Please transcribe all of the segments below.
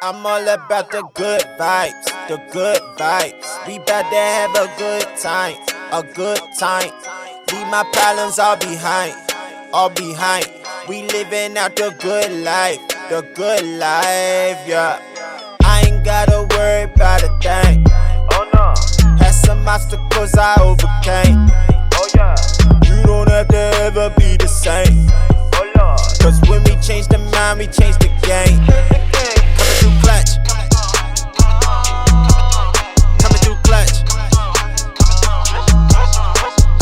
I'm all about the good vibes, the good vibes. We bout to have a good time, a good time. Leave my problems all behind, all behind. We living out the good life, yeah. I ain't gotta worry about a thing. Oh no. Had some obstacles I overcame. Oh yeah. You don't have to ever be the same. Oh Lord. Cause when we change the mind, we change the game. Coming through clutch. Coming through clutch.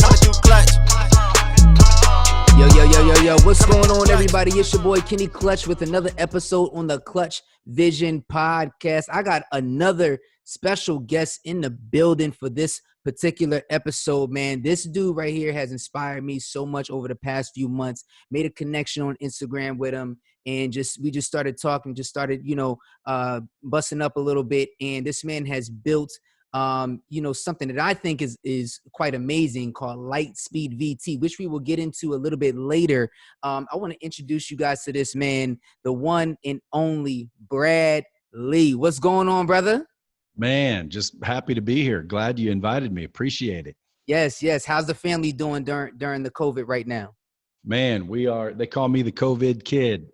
Coming through clutch. Yo, what's going on, everybody? It's your boy Kennyclutch with another episode on the Clutchvision podcast. I got another special guest in the building for this particular episode, man. This dude right here has inspired me so much over the past few months. Made a connection on Instagram with him, and we just started talking, busting up a little bit. And this man has built something that I think is quite amazing called Lightspeedvt, which we will get into a little bit later. I want to introduce you guys to this man, the one and only Brad Lea. What's going on, brother? Man, just happy to be here. Glad you invited me. Appreciate it. Yes. How's the family doing during the COVID right now? Man, they call me the COVID kid.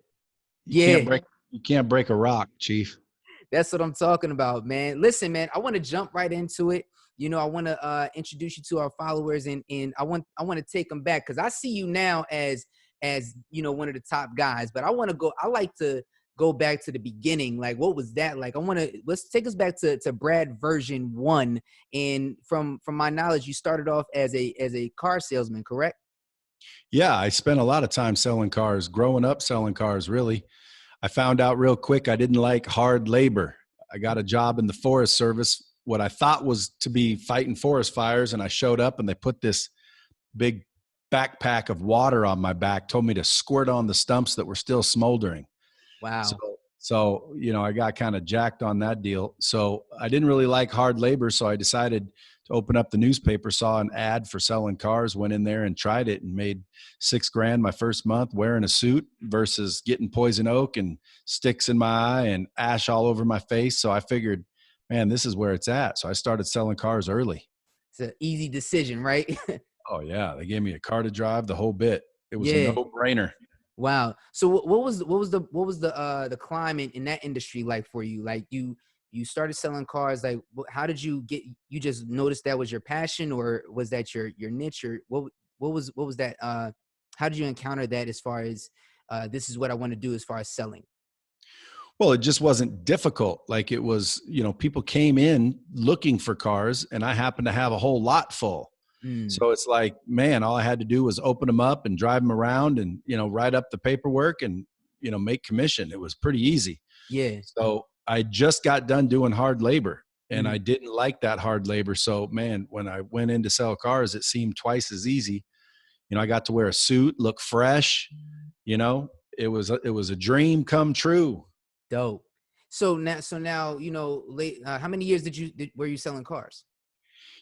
You can't break a rock, Chief. That's what I'm talking about, man. Listen, man, I want to jump right into it. I want to introduce you to our followers, and I want to take them back because I see you now as one of the top guys. But I like to go back to the beginning. Like, what was that like? Let's take us back to Brad version 1. And from my knowledge, you started off as a car salesman, correct? Yeah, I spent a lot of time selling cars, growing up selling cars, really. I found out real quick I didn't like hard labor. I got a job in the Forest Service, what I thought was to be fighting forest fires, and I showed up and they put this big backpack of water on my back, told me to squirt on the stumps that were still smoldering. Wow. So I got kind of jacked on that deal. So I didn't really like hard labor, so I decided to open up the newspaper, saw an ad for selling cars, went in there and tried it and made $6,000 my first month wearing a suit versus getting poison oak and sticks in my eye and ash all over my face. So I figured, man, this is where it's at. So I started selling cars early. It's an easy decision, right? Oh yeah. They gave me a car to drive, the whole bit. It was a no-brainer. Wow. So what was the climate in that industry like for you? Like you started selling cars. Like, how did you just noticed that was your passion, or was that your niche, or what was that? How did you encounter that as far as this is what I want to do as far as selling? Well, it just wasn't difficult. Like it was, people came in looking for cars and I happened to have a whole lot full. So it's like, man, all I had to do was open them up and drive them around and, write up the paperwork and, make commission. It was pretty easy. Yeah. So I just got done doing hard labor and I didn't like that hard labor. So man, when I went in to sell cars, it seemed twice as easy. I got to wear a suit, look fresh, it was a dream come true. Dope. So now, how many years were you selling cars?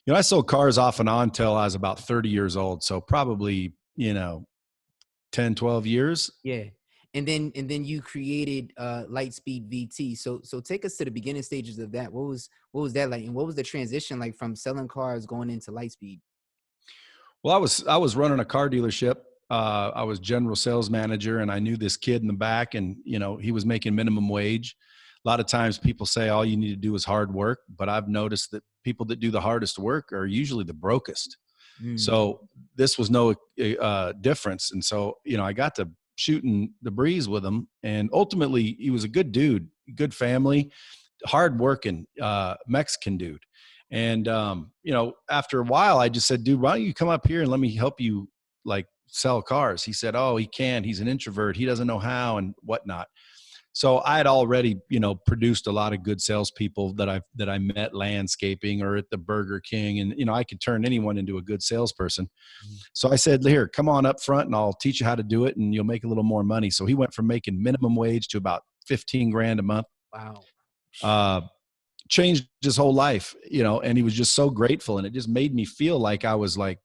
I sold cars off and on till I was about 30 years old. So probably, 10, 12 years. Yeah. And then you created Lightspeedvt. So take us to the beginning stages of that. What was that like? And what was the transition like from selling cars going into Lightspeed? Well, I was running a car dealership. I was general sales manager and I knew this kid in the back and, he was making minimum wage. A lot of times people say all you need to do is hard work, but I've noticed that people that do the hardest work are usually the brokest. So this was no difference. And so, I got to shooting the breeze with him, and ultimately he was a good dude, good family, hard working Mexican dude. And, after a while I just said, dude, why don't you come up here and let me help you like sell cars? He said, oh, he can't, he's an introvert. He doesn't know how and whatnot. So I had already, produced a lot of good salespeople that I met landscaping or at the Burger King, and I could turn anyone into a good salesperson. So I said, here, come on up front, and I'll teach you how to do it, and you'll make a little more money. So he went from making minimum wage to about $15,000 a month. Wow. Changed his whole life, and he was just so grateful, and it just made me feel like I was like,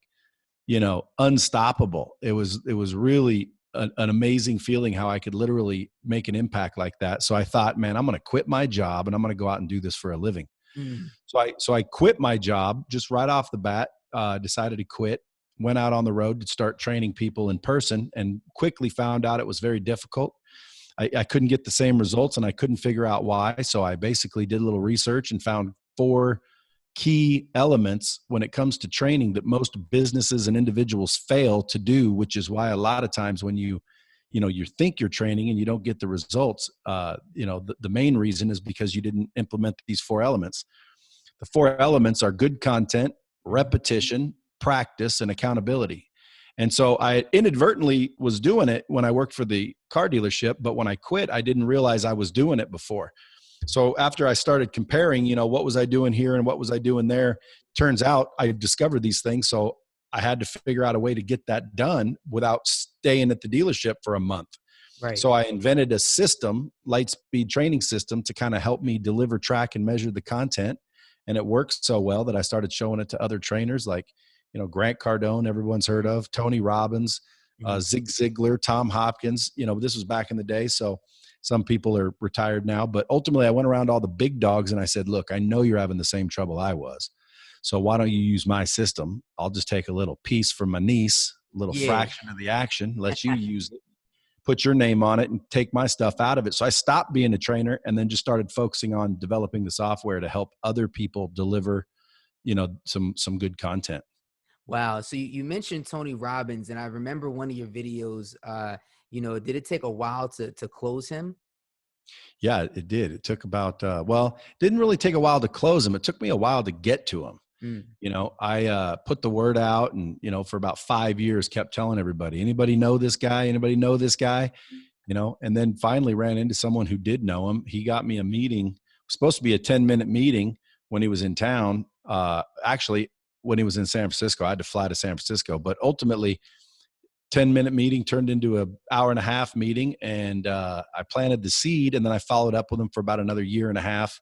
unstoppable. It was really an amazing feeling how I could literally make an impact like that. So I thought, man, I'm going to quit my job and I'm going to go out and do this for a living. Mm. So I quit my job just right off the bat, decided to quit, went out on the road to start training people in person, and quickly found out it was very difficult. I couldn't get the same results and I couldn't figure out why. So I basically did a little research and found 4 key elements when it comes to training that most businesses and individuals fail to do, which is why a lot of times when you think you're training and you don't get the results, the main reason is because you didn't implement these 4 elements. The 4 elements are good content, repetition, practice, and accountability. And so I inadvertently was doing it when I worked for the car dealership, but when I quit, I didn't realize I was doing it before. So after I started comparing, what was I doing here and what was I doing there? Turns out I discovered these things. So I had to figure out a way to get that done without staying at the dealership for a month. Right. So I invented a system, Lightspeed training system, to kind of help me deliver, track, and measure the content. And it worked so well that I started showing it to other trainers like, Grant Cardone, everyone's heard of, Tony Robbins, Zig Ziggler, Tom Hopkins. This was back in the day. So some people are retired now, but ultimately I went around all the big dogs and I said, look, I know you're having the same trouble I was. So why don't you use my system? I'll just take a little piece from my niece, a little fraction of the action, let you use it, put your name on it, and take my stuff out of it. So I stopped being a trainer and then just started focusing on developing the software to help other people deliver, some good content. Wow. So you mentioned Tony Robbins, and I remember one of your videos. Did it take a while to close him? Yeah, it did. It took about, didn't really take a while to close him. It took me a while to get to him. Mm. I put the word out and, for about 5 years kept telling everybody, anybody know this guy? Anybody know this guy? And then finally ran into someone who did know him. He got me a meeting. It was supposed to be a 10-minute meeting when he was in town. Actually, when he was in San Francisco, I had to fly to San Francisco, but ultimately 10-minute meeting turned into an hour-and-a-half meeting. And I planted the seed, and then I followed up with him for about another year and a half,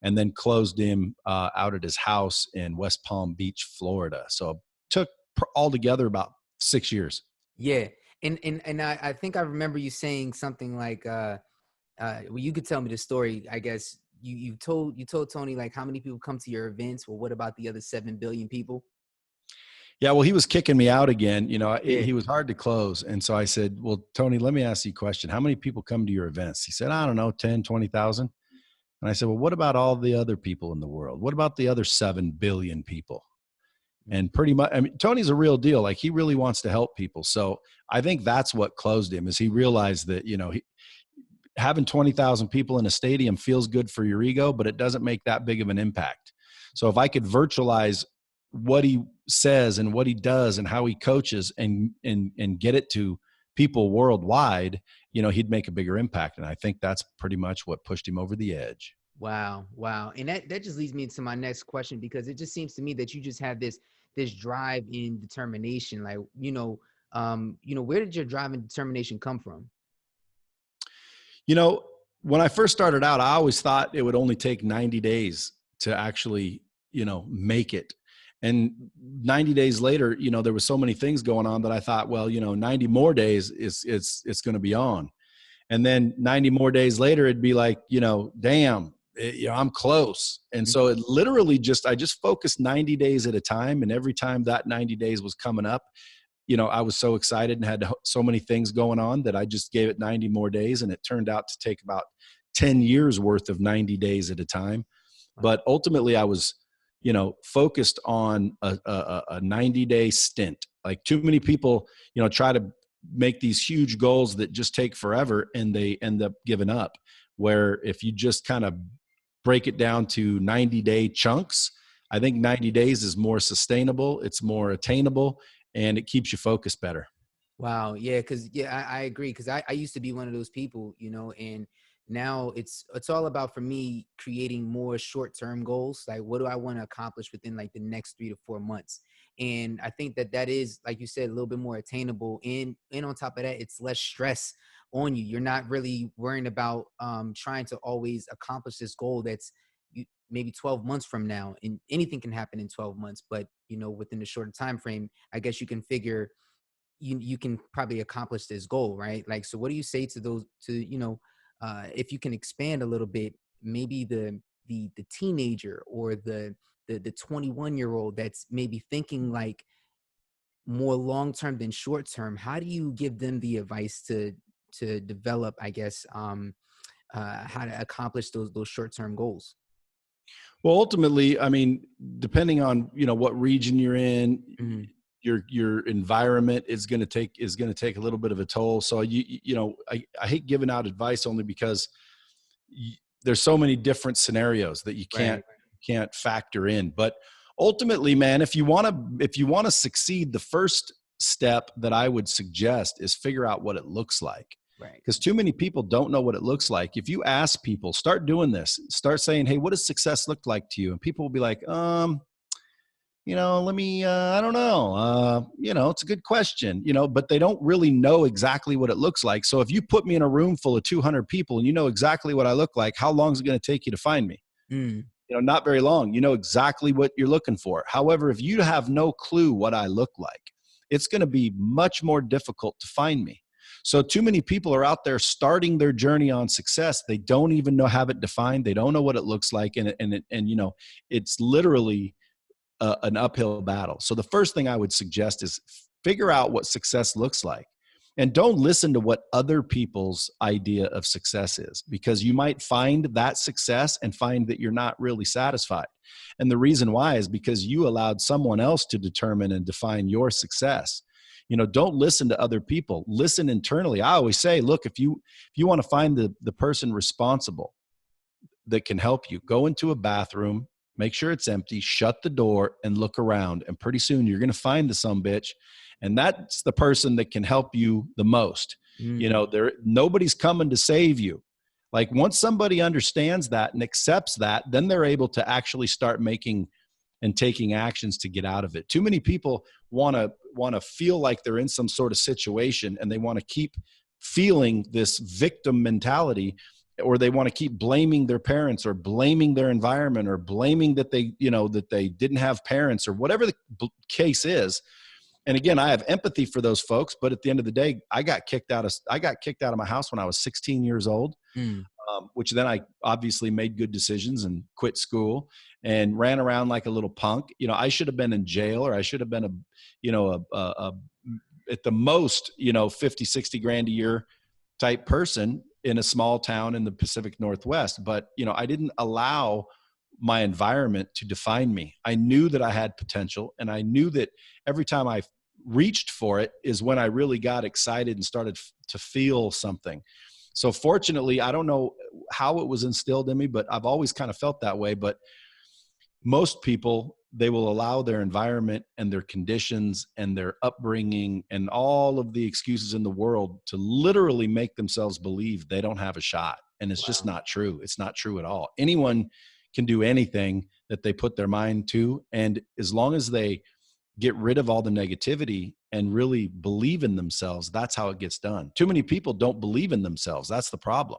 and then closed him out at his house in West Palm Beach, Florida. So it took altogether about 6 years. Yeah. And I think I remember you saying something like, well, you could tell me the story. I guess you told Tony, like, how many people come to your events? Well, what about the other 7 billion people? Yeah, well, he was kicking me out again. Yeah. He was hard to close. And so I said, well, Tony, let me ask you a question. How many people come to your events? He said, I don't know, 10, 20,000. And I said, well, what about all the other people in the world? What about the other 7 billion people? And pretty much, I mean, Tony's a real deal. Like, he really wants to help people. So I think that's what closed him, is he realized that, having 20,000 people in a stadium feels good for your ego, but it doesn't make that big of an impact. So if I could virtualize what he says and what he does and how he coaches and get it to people worldwide, he'd make a bigger impact. And I think that's pretty much what pushed him over the edge. Wow. And that just leads me into my next question, because it just seems to me that you just have this drive and determination. Like, where did your drive and determination come from? When I first started out, I always thought it would only take 90 days to actually, make it. And 90 days later, there was so many things going on that I thought, well, 90 more days it's going to be on. And then 90 more days later, it'd be like, damn, I'm close. And so it literally I just focused 90 days at a time. And every time that 90 days was coming up, I was so excited and had so many things going on that I just gave it 90 more days. And it turned out to take about 10 years worth of 90 days at a time. But ultimately I was, focused on a 90-day stint. Like, too many people, try to make these huge goals that just take forever and they end up giving up. Where if you just kind of break it down to 90-day chunks, I think 90 days is more sustainable, it's more attainable, and it keeps you focused better. Wow. Yeah. Cause I agree. Cause I used to be one of those people, and now it's all about, for me, creating more short-term goals. Like, what do I want to accomplish within like the next 3 to 4 months? And I think that is, like you said, a little bit more attainable. And on top of that, it's less stress on you. You're not really worrying about trying to always accomplish this goal that's maybe 12 months from now, and anything can happen in 12 months. But, within a shorter time frame, I guess you can figure, you can probably accomplish this goal, right? Like, so what do you say to those, to, if you can expand a little bit, maybe the teenager or the 21-year-old that's maybe thinking like more long term than short term, how do you give them the advice to develop, I guess, how to accomplish those short term goals? Well, ultimately, I mean, depending on, what region you're in, Mhm. your environment is going to take a little bit of a toll. So I hate giving out advice only because there's so many different scenarios that you Right, can't factor in. But ultimately, man, if you want to succeed, the first step that I would suggest is figure out what it looks like, right. because too many people don't know what it looks like. If you ask people, start doing this, start saying, hey, what does success look like to you? And people will be like, let me, I don't know, it's a good question, but they don't really know exactly what it looks like. So if you put me in a room full of 200 people and you know exactly what I look like, how long is it going to take you to find me? Mm, Not very long. You know exactly what you're looking for. However, if you have no clue what I look like, it's going to be much more difficult to find me. So too many people are out there starting their journey on success. They don't even have it defined. They don't know what it looks like. And it's literally an uphill battle. So the first thing I would suggest is figure out what success looks like. And don't listen to what other people's idea of success is, because you might find that success and find that you're not really satisfied. And the reason why is because you allowed someone else to determine and define your success. Don't listen to other people. Listen internally. I always say, look, if you want to find the person responsible that can help you, go into a bathroom, make sure it's empty, shut the door, and look around. And pretty soon you're going to find the sumbitch, and that's the person that can help you the most. mm, Nobody's coming to save you. Like, once somebody understands that and accepts that, then they're able to actually start making and taking actions to get out of it. Too many people want to feel like they're in some sort of situation, and they want to keep feeling this victim mentality, or they want to keep blaming their parents or blaming their environment or blaming that they didn't have parents, or whatever the case is. And again, I have empathy for those folks, but at the end of the day, I got kicked out of my house when I was 16 years old. mm. Which then I obviously made good decisions and quit school and ran around like a little punk. I should have been in jail, or I should have been at the most, 50, 60 grand a year type person in a small town in the Pacific Northwest. But, I didn't allow my environment to define me. I knew that I had potential, and I knew that every time I reached for it is when I really got excited and started to feel something. So fortunately, I don't know how it was instilled in me, but I've always kind of felt that way. But most people, they will allow their environment and their conditions and their upbringing and all of the excuses in the world to literally make themselves believe they don't have a shot. And it's just Wow. not true. It's not true at all. Anyone can do anything that they put their mind to. And as long as they get rid of all the negativity and really believe in themselves, that's how it gets done. Too many people don't believe in themselves. That's the problem.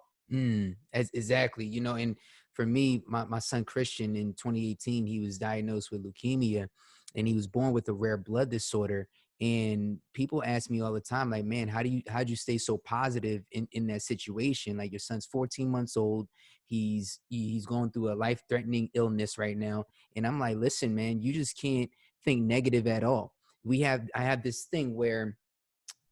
Exactly. And for me, my son Christian in 2018, he was diagnosed with leukemia, and he was born with a rare blood disorder. And people ask me all the time, like, man, how'd you stay so positive in that situation? Like, your son's 14 months old. He's going through a life-threatening illness right now. And I'm like, listen, man, you just can't think negative at all. I have this thing where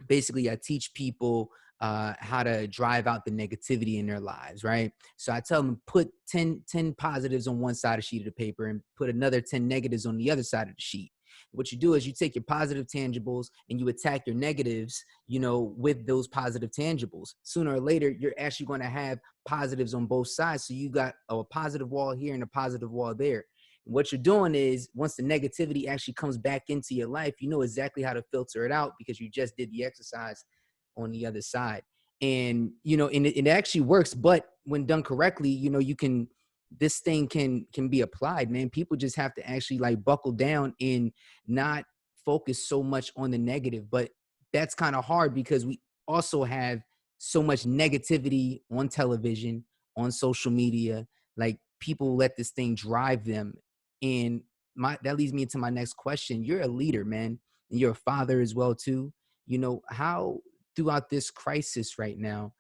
basically I teach people how to drive out the negativity in their lives, right? So I tell them, put 10 positives on one side of the sheet of the paper and put another 10 negatives on the other side of the sheet. What you do is you take your positive tangibles and you attack your negatives, with those positive tangibles. Sooner or later, you're actually going to have positives on both sides. So you got a positive wall here and a positive wall there. What you're doing is, once the negativity actually comes back into your life, you know exactly how to filter it out because you just did the exercise on the other side. And it actually works. But when done correctly, this thing can be applied, man. People just have to actually like buckle down and not focus so much on the negative. But that's kind of hard because we also have so much negativity on television, on social media. Like, people let this thing drive them. And that leads me into my next question. You're a leader, man, and you're a father as well too. how throughout this crisis right now,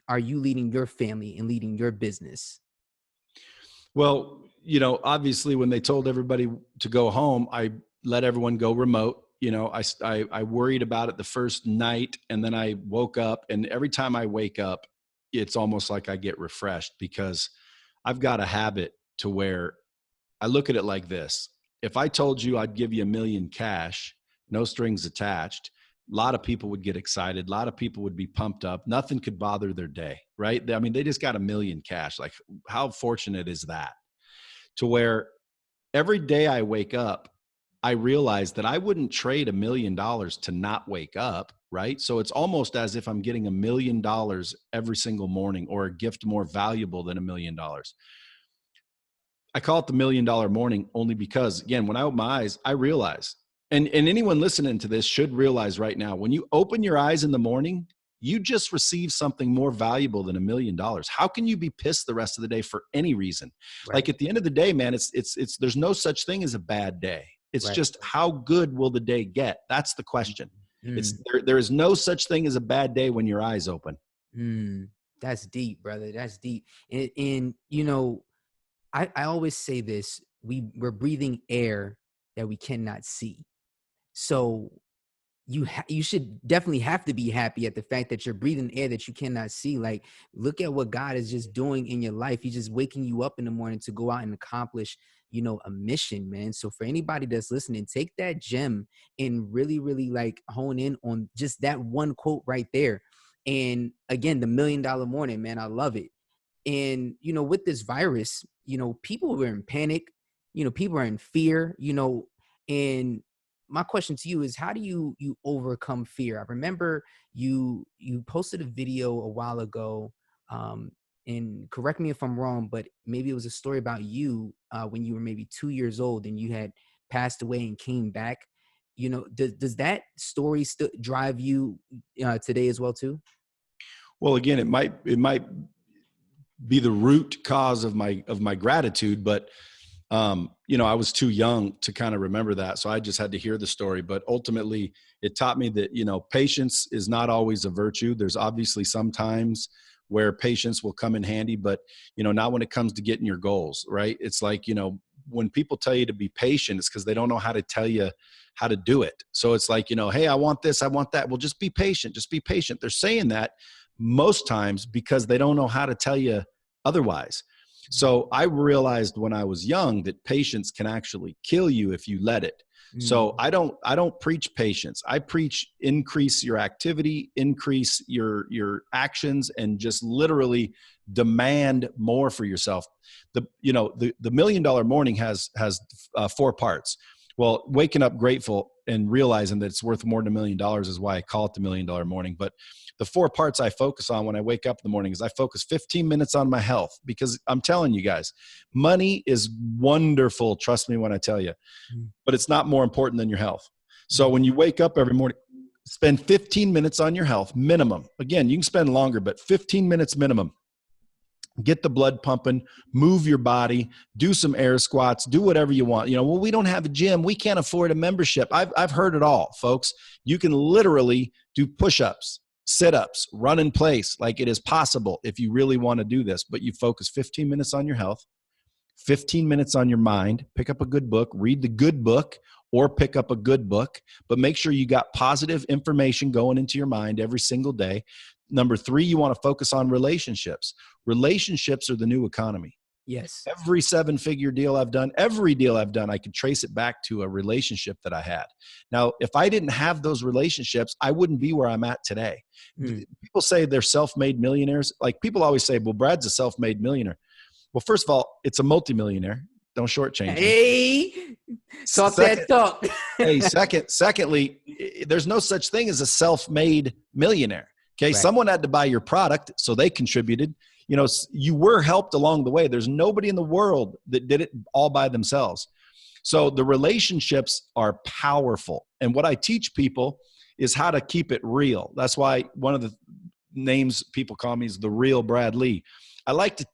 are you leading your family and leading your business? Well, obviously when they told everybody to go home, I let everyone go remote. I worried about it the first night, and then I woke up, and every time I wake up, it's almost like I get refreshed, because I've got a habit to where I look at it like this. If I told you I'd give you $1 million cash, no strings attached, a lot of people would get excited. A lot of people would be pumped up. Nothing could bother their day, right? I mean, they just got $1 million cash. Like, how fortunate is that? To where every day I wake up, I realize that I wouldn't trade $1 million to not wake up, right? So it's almost as if I'm getting $1 million every single morning, or a gift more valuable than $1 million. I call it the $1 million morning only because, again, when I open my eyes, I realize, and anyone listening to this should realize right now, when you open your eyes in the morning, you just received something more valuable than $1 million. How can you be pissed the rest of the day for any reason? Right. Like, at the end of the day, man, it's there's no such thing as a bad day. It's Right. just, how good will the day get? That's the question. Mm. There is no such thing as a bad day when your eyes open. That's deep, brother. That's deep. And I always say this: we're breathing air that we cannot see. So you should definitely have to be happy at the fact that you're breathing air that you cannot see. Like, look at what God is just doing in your life. He's just waking you up in the morning to go out and accomplish, a mission, man. So for anybody that's listening, take that gem and really, really like hone in on just that one quote right there. And again, the $1 million morning, man, I love it. And, with this virus, people were in panic, people are in fear, and my question to you is, how do you overcome fear? I remember you posted a video a while ago, and correct me if I'm wrong, but maybe it was a story about you when you were maybe 2 years old and you had passed away and came back. Does that story still drive you today as well too? Well, again, it might be the root cause of my gratitude, but I was too young to kind of remember that. So I just had to hear the story. But ultimately, it taught me that, patience is not always a virtue. There's obviously some times where patience will come in handy, but, not when it comes to getting your goals, right? It's like, when people tell you to be patient, it's because they don't know how to tell you how to do it. So it's like, hey, I want this, I want that. Well, just be patient. Just be patient. They're saying that most times because they don't know how to tell you otherwise. So I realized when I was young that patience can actually kill you if you let it. So I don't preach patience. I preach increase your activity, increase your actions, and just literally demand more for yourself. The $1 million morning has 4 parts. Well, waking up grateful and realizing that it's worth more than $1 million is why I call it the $1 million morning. But the 4 parts I focus on when I wake up in the morning is I focus 15 minutes on my health, because I'm telling you guys, money is wonderful. Trust me when I tell you, but it's not more important than your health. So when you wake up every morning, spend 15 minutes on your health minimum. Again, you can spend longer, but 15 minutes minimum. Get the blood pumping, move your body, do some air squats, do whatever you want. Well, we don't have a gym. We can't afford a membership. I've heard it all, folks. You can literally do push-ups, sit-ups, run in place. Like, it is possible if you really want to do this, but you focus 15 minutes on your health, 15 minutes on your mind, pick up a good book, read the good book, or pick up a good book, but make sure you got positive information going into your mind every single day. Number 3, you want to focus on relationships. Relationships are the new economy. Yes. Every 7-figure deal I've done, I can trace it back to a relationship that I had. Now, if I didn't have those relationships, I wouldn't be where I'm at today. People say they're self-made millionaires. Like, people always say, well, Brad's a self-made millionaire. Well, first of all, it's a multimillionaire. Don't shortchange him. Hey, talk that talk. Hey, secondly, there's no such thing as a self-made millionaire. Okay. Right. Someone had to buy your product, so they contributed. You were helped along the way. There's nobody in the world that did it all by themselves. So the relationships are powerful. And what I teach people is how to keep it real. That's why one of the names people call me is the real Brad Lea. I like to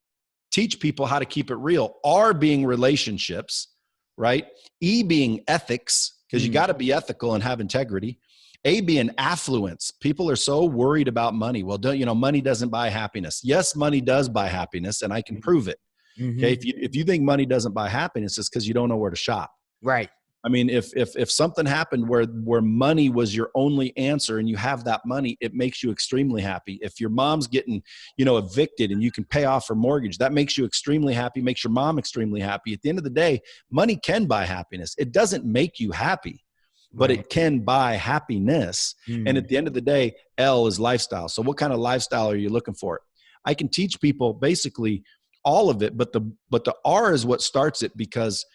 teach people how to keep it real. R being relationships, right? E being ethics, because you got to be ethical and have integrity. A being affluence. People are so worried about money. Well, money doesn't buy happiness. Yes, money does buy happiness, and I can prove it. Mm-hmm. Okay. If you think money doesn't buy happiness, it's because you don't know where to shop. Right. I mean, if something happened where money was your only answer and you have that money, it makes you extremely happy. If your mom's getting, evicted and you can pay off her mortgage, that makes you extremely happy, makes your mom extremely happy. At the end of the day, money can buy happiness. It doesn't make you happy, but Right. it can buy happiness. And at the end of the day, L is lifestyle. So what kind of lifestyle are you looking for? I can teach people basically all of it, but the R is what starts it, because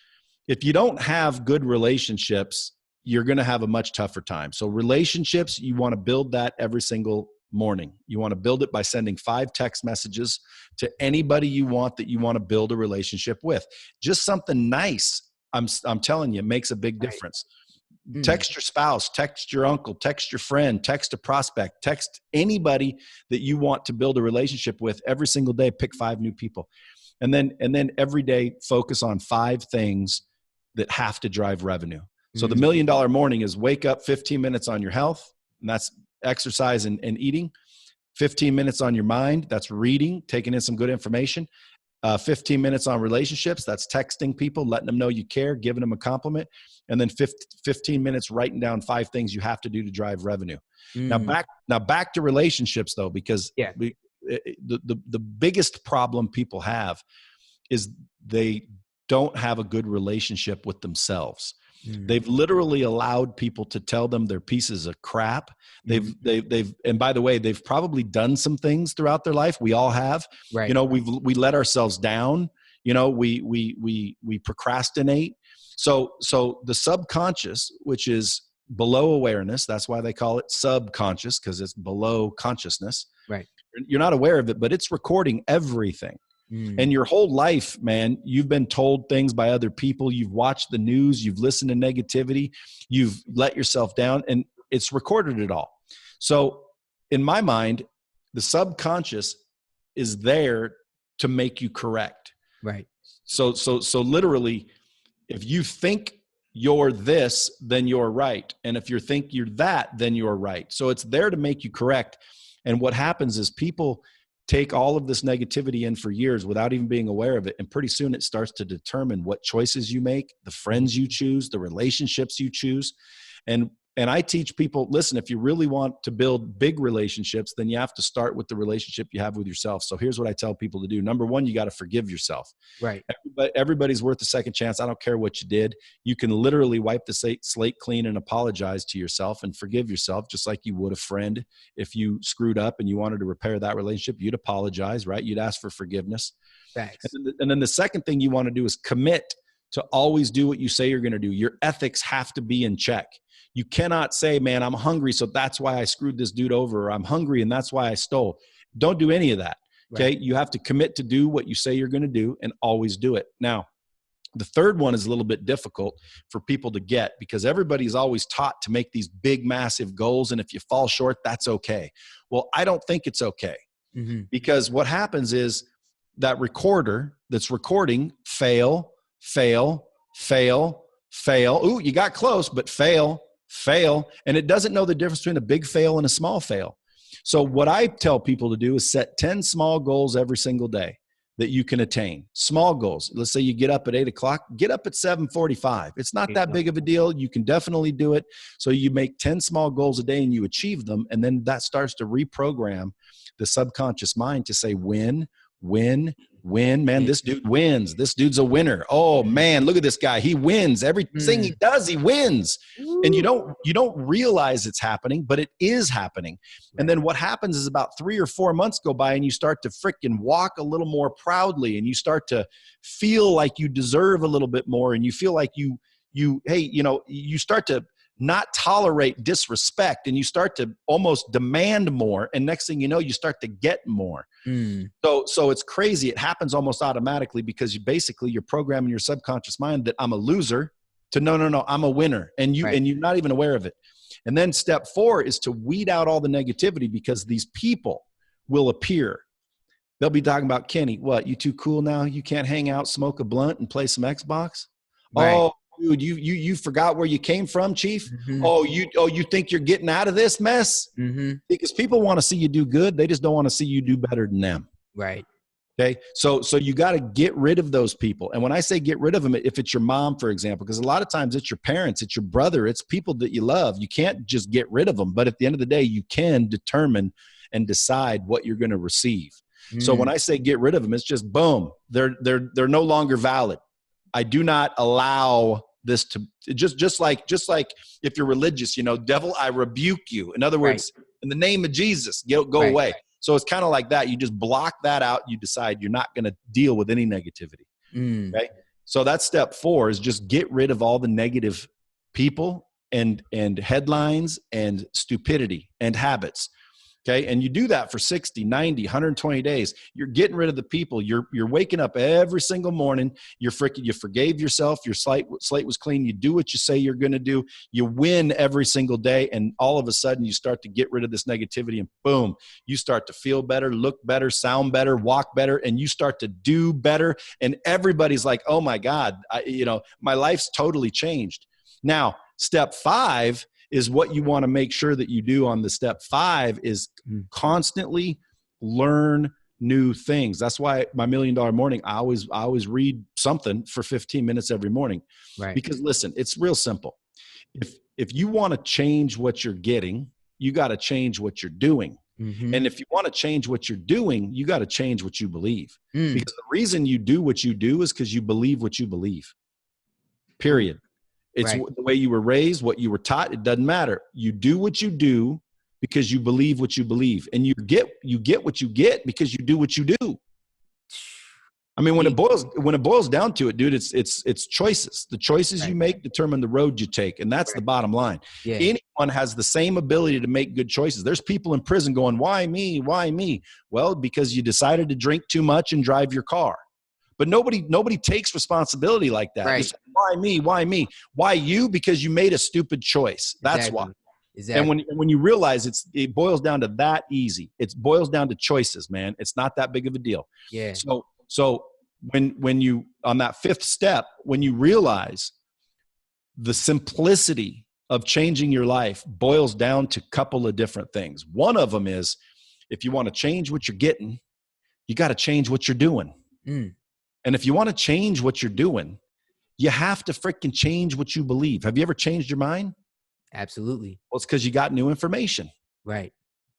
if you don't have good relationships, you're going to have a much tougher time. So relationships, you want to build that every single morning. You want to build it by sending 5 text messages to anybody you want that you want to build a relationship with. Just something nice, I'm telling you, makes a big difference. Right. Text your spouse, text your uncle, text your friend, text a prospect, text anybody that you want to build a relationship with every single day. Pick 5 new people. And then every day focus on 5 things that have to drive revenue. So the $1 million morning is wake up 15 minutes on your health, and that's exercise and eating. 15 minutes on your mind, that's reading, taking in some good information. 15 minutes on relationships, that's texting people, letting them know you care, giving them a compliment. And then 15 minutes writing down 5 things you have to do to drive revenue. Now back to relationships though, because the biggest problem people have is they don't have a good relationship with themselves. They've literally allowed people to tell them they're pieces of crap. They've and by the way, they've probably done some things throughout their life. We all have. Right. We let ourselves down. We procrastinate. So the subconscious, which is below awareness, that's why they call it subconscious, because it's below consciousness. Right. You're not aware of it, but it's recording everything. And your whole life, man, you've been told things by other people. You've watched the news. You've listened to negativity. You've let yourself down, and it's recorded it all. So in my mind, the subconscious is there to make you correct. Right. So literally, if you think you're this, then you're right. And if you think you're that, then you're right. So it's there to make you correct. And what happens is people take all of this negativity in for years without even being aware of it. And pretty soon it starts to determine what choices you make, the friends you choose, the relationships you choose. And I teach people, listen, if you really want to build big relationships, then you have to start with the relationship you have with yourself. So here's what I tell people to do. Number 1, you got to forgive yourself. Right. Everybody's worth a second chance. I don't care what you did. You can literally wipe the slate clean and apologize to yourself and forgive yourself, just like you would a friend. If you screwed up and you wanted to repair that relationship, you'd apologize, right? You'd ask for forgiveness. Thanks. And then the second thing you want to do is commit to always do what you say you're going to do. Your ethics have to be in check. You cannot say, man, I'm hungry, so that's why I screwed this dude over, or I'm hungry and that's why I stole. Don't do any of that. Okay. Right. You have to commit to do what you say you're going to do and always do it. Now, the third one is a little bit difficult for people to get, because everybody's always taught to make these big, massive goals. And if you fall short, that's okay. Well, I don't think it's okay, because what happens is that recorder that's recording fail. Ooh, you got close, but fail. And it doesn't know the difference between a big fail and a small fail. So what I tell people to do is set 10 small goals every single day that you can attain. Small goals. Let's say you get up at 8:00, get up at 7:45. It's not that big of a deal. You can definitely do it. So you make 10 small goals a day and you achieve them. And then that starts to reprogram the subconscious mind to say, win. Man, this dude wins. This dude's a winner. Oh man, look at this guy. He wins. Everything he does, he wins. And you don't realize it's happening, but it is happening. And then what happens is about 3 or 4 months go by and you start to freaking walk a little more proudly, and you start to feel like you deserve a little bit more, and you feel like you start to not tolerate disrespect, and you start to almost demand more. And next thing you know, you start to get more. So it's crazy. It happens almost automatically, because you're programming your subconscious mind that I'm a loser to no, I'm a winner. And you're not even aware of it. And then step 4 is to weed out all the negativity, because these people will appear. They'll be talking about, Kenny, what, you too cool now? You can't hang out, smoke a blunt, and play some Xbox? Right. Oh, dude, you forgot where you came from, Chief. Mm-hmm. Oh, you think you're getting out of this mess? Mm-hmm. Because people want to see you do good. They just don't want to see you do better than them. Right. Okay. So you got to get rid of those people. And when I say get rid of them, if it's your mom, for example, because a lot of times it's your parents, it's your brother, it's people that you love. You can't just get rid of them. But at the end of the day, you can determine and decide what you're going to receive. So when I say get rid of them, it's just boom, they're no longer valid. I do not allow this to just like if you're religious, devil, I rebuke you. In other words, in the name of Jesus, go away. So it's kind of like that. You just block that out. You decide you're not going to deal with any negativity. Okay. So that's step 4 is just get rid of all the negative people and headlines and stupidity and habits. Okay. And you do that for 60, 90, 120 days. You're getting rid of the people. You're waking up every single morning. You forgave yourself. Your slate was clean. You do what you say you're going to do. You win every single day. And all of a sudden you start to get rid of this negativity and boom, you start to feel better, look better, sound better, walk better, and you start to do better. And everybody's like, oh my God, my life's totally changed. Now, step 5 is what you want to make sure that you do on the step 5 is constantly learn new things. That's why my $1 Million Morning, I always read something for 15 minutes every morning. Right. Because listen, it's real simple. If you want to change what you're getting, you got to change what you're doing. Mm-hmm. And if you want to change what you're doing, you got to change what you believe. Because the reason you do what you do is because you believe what you believe. Period. It's the way you were raised, what you were taught. It doesn't matter. You do what you do because you believe what you believe, and you get what you get because you do what you do. I mean, when it boils down to it, dude, it's choices. The choices you make determine the road you take, and that's the bottom line. Yeah. Anyone has the same ability to make good choices. There's people in prison going, "Why me? Why me?" Well, because you decided to drink too much and drive your car. But nobody takes responsibility like that. Right. Say, why me? Why me? Why you? Because you made a stupid choice. That's why. Exactly. And when you realize it boils down to that easy. It boils down to choices, man. It's not that big of a deal. Yeah. So when you on that 5th step, when you realize the simplicity of changing your life boils down to a couple of different things. One of them is if you want to change what you're getting, you got to change what you're doing. And if you want to change what you're doing, you have to freaking change what you believe. Have you ever changed your mind? Absolutely. Well, it's because you got new information. Right.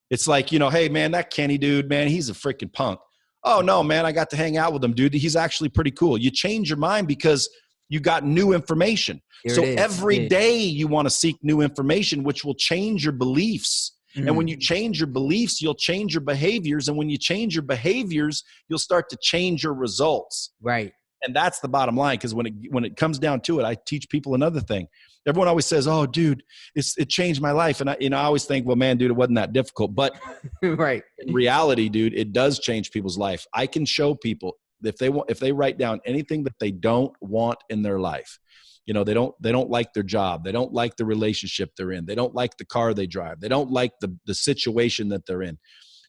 It's like, hey, man, that Kenny dude, man, he's a freaking punk. Oh, no, man, I got to hang out with him, dude. He's actually pretty cool. You change your mind because you got new information. So every day you want to seek new information, which will change your beliefs. And when you change your beliefs, you'll change your behaviors. And when you change your behaviors, you'll start to change your results. Right. And that's the bottom line. Because when it comes down to it, I teach people another thing. Everyone always says, "Oh, dude, it changed my life." And I always think, well, man, dude, it wasn't that difficult. But right. In reality, dude, it does change people's life. I can show people if they write down anything that they don't want in their life. They don't like their job. They don't like the relationship they're in. They don't like the car they drive. They don't like the situation that they're in.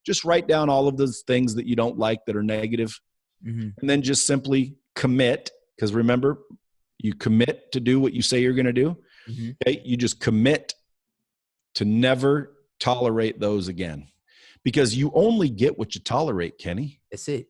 Just write down all of those things that you don't like that are negative. And then just simply commit. Because remember, you commit to do what you say you're going to do. Okay? You just commit to never tolerate those again. Because you only get what you tolerate, Kenny. That's it.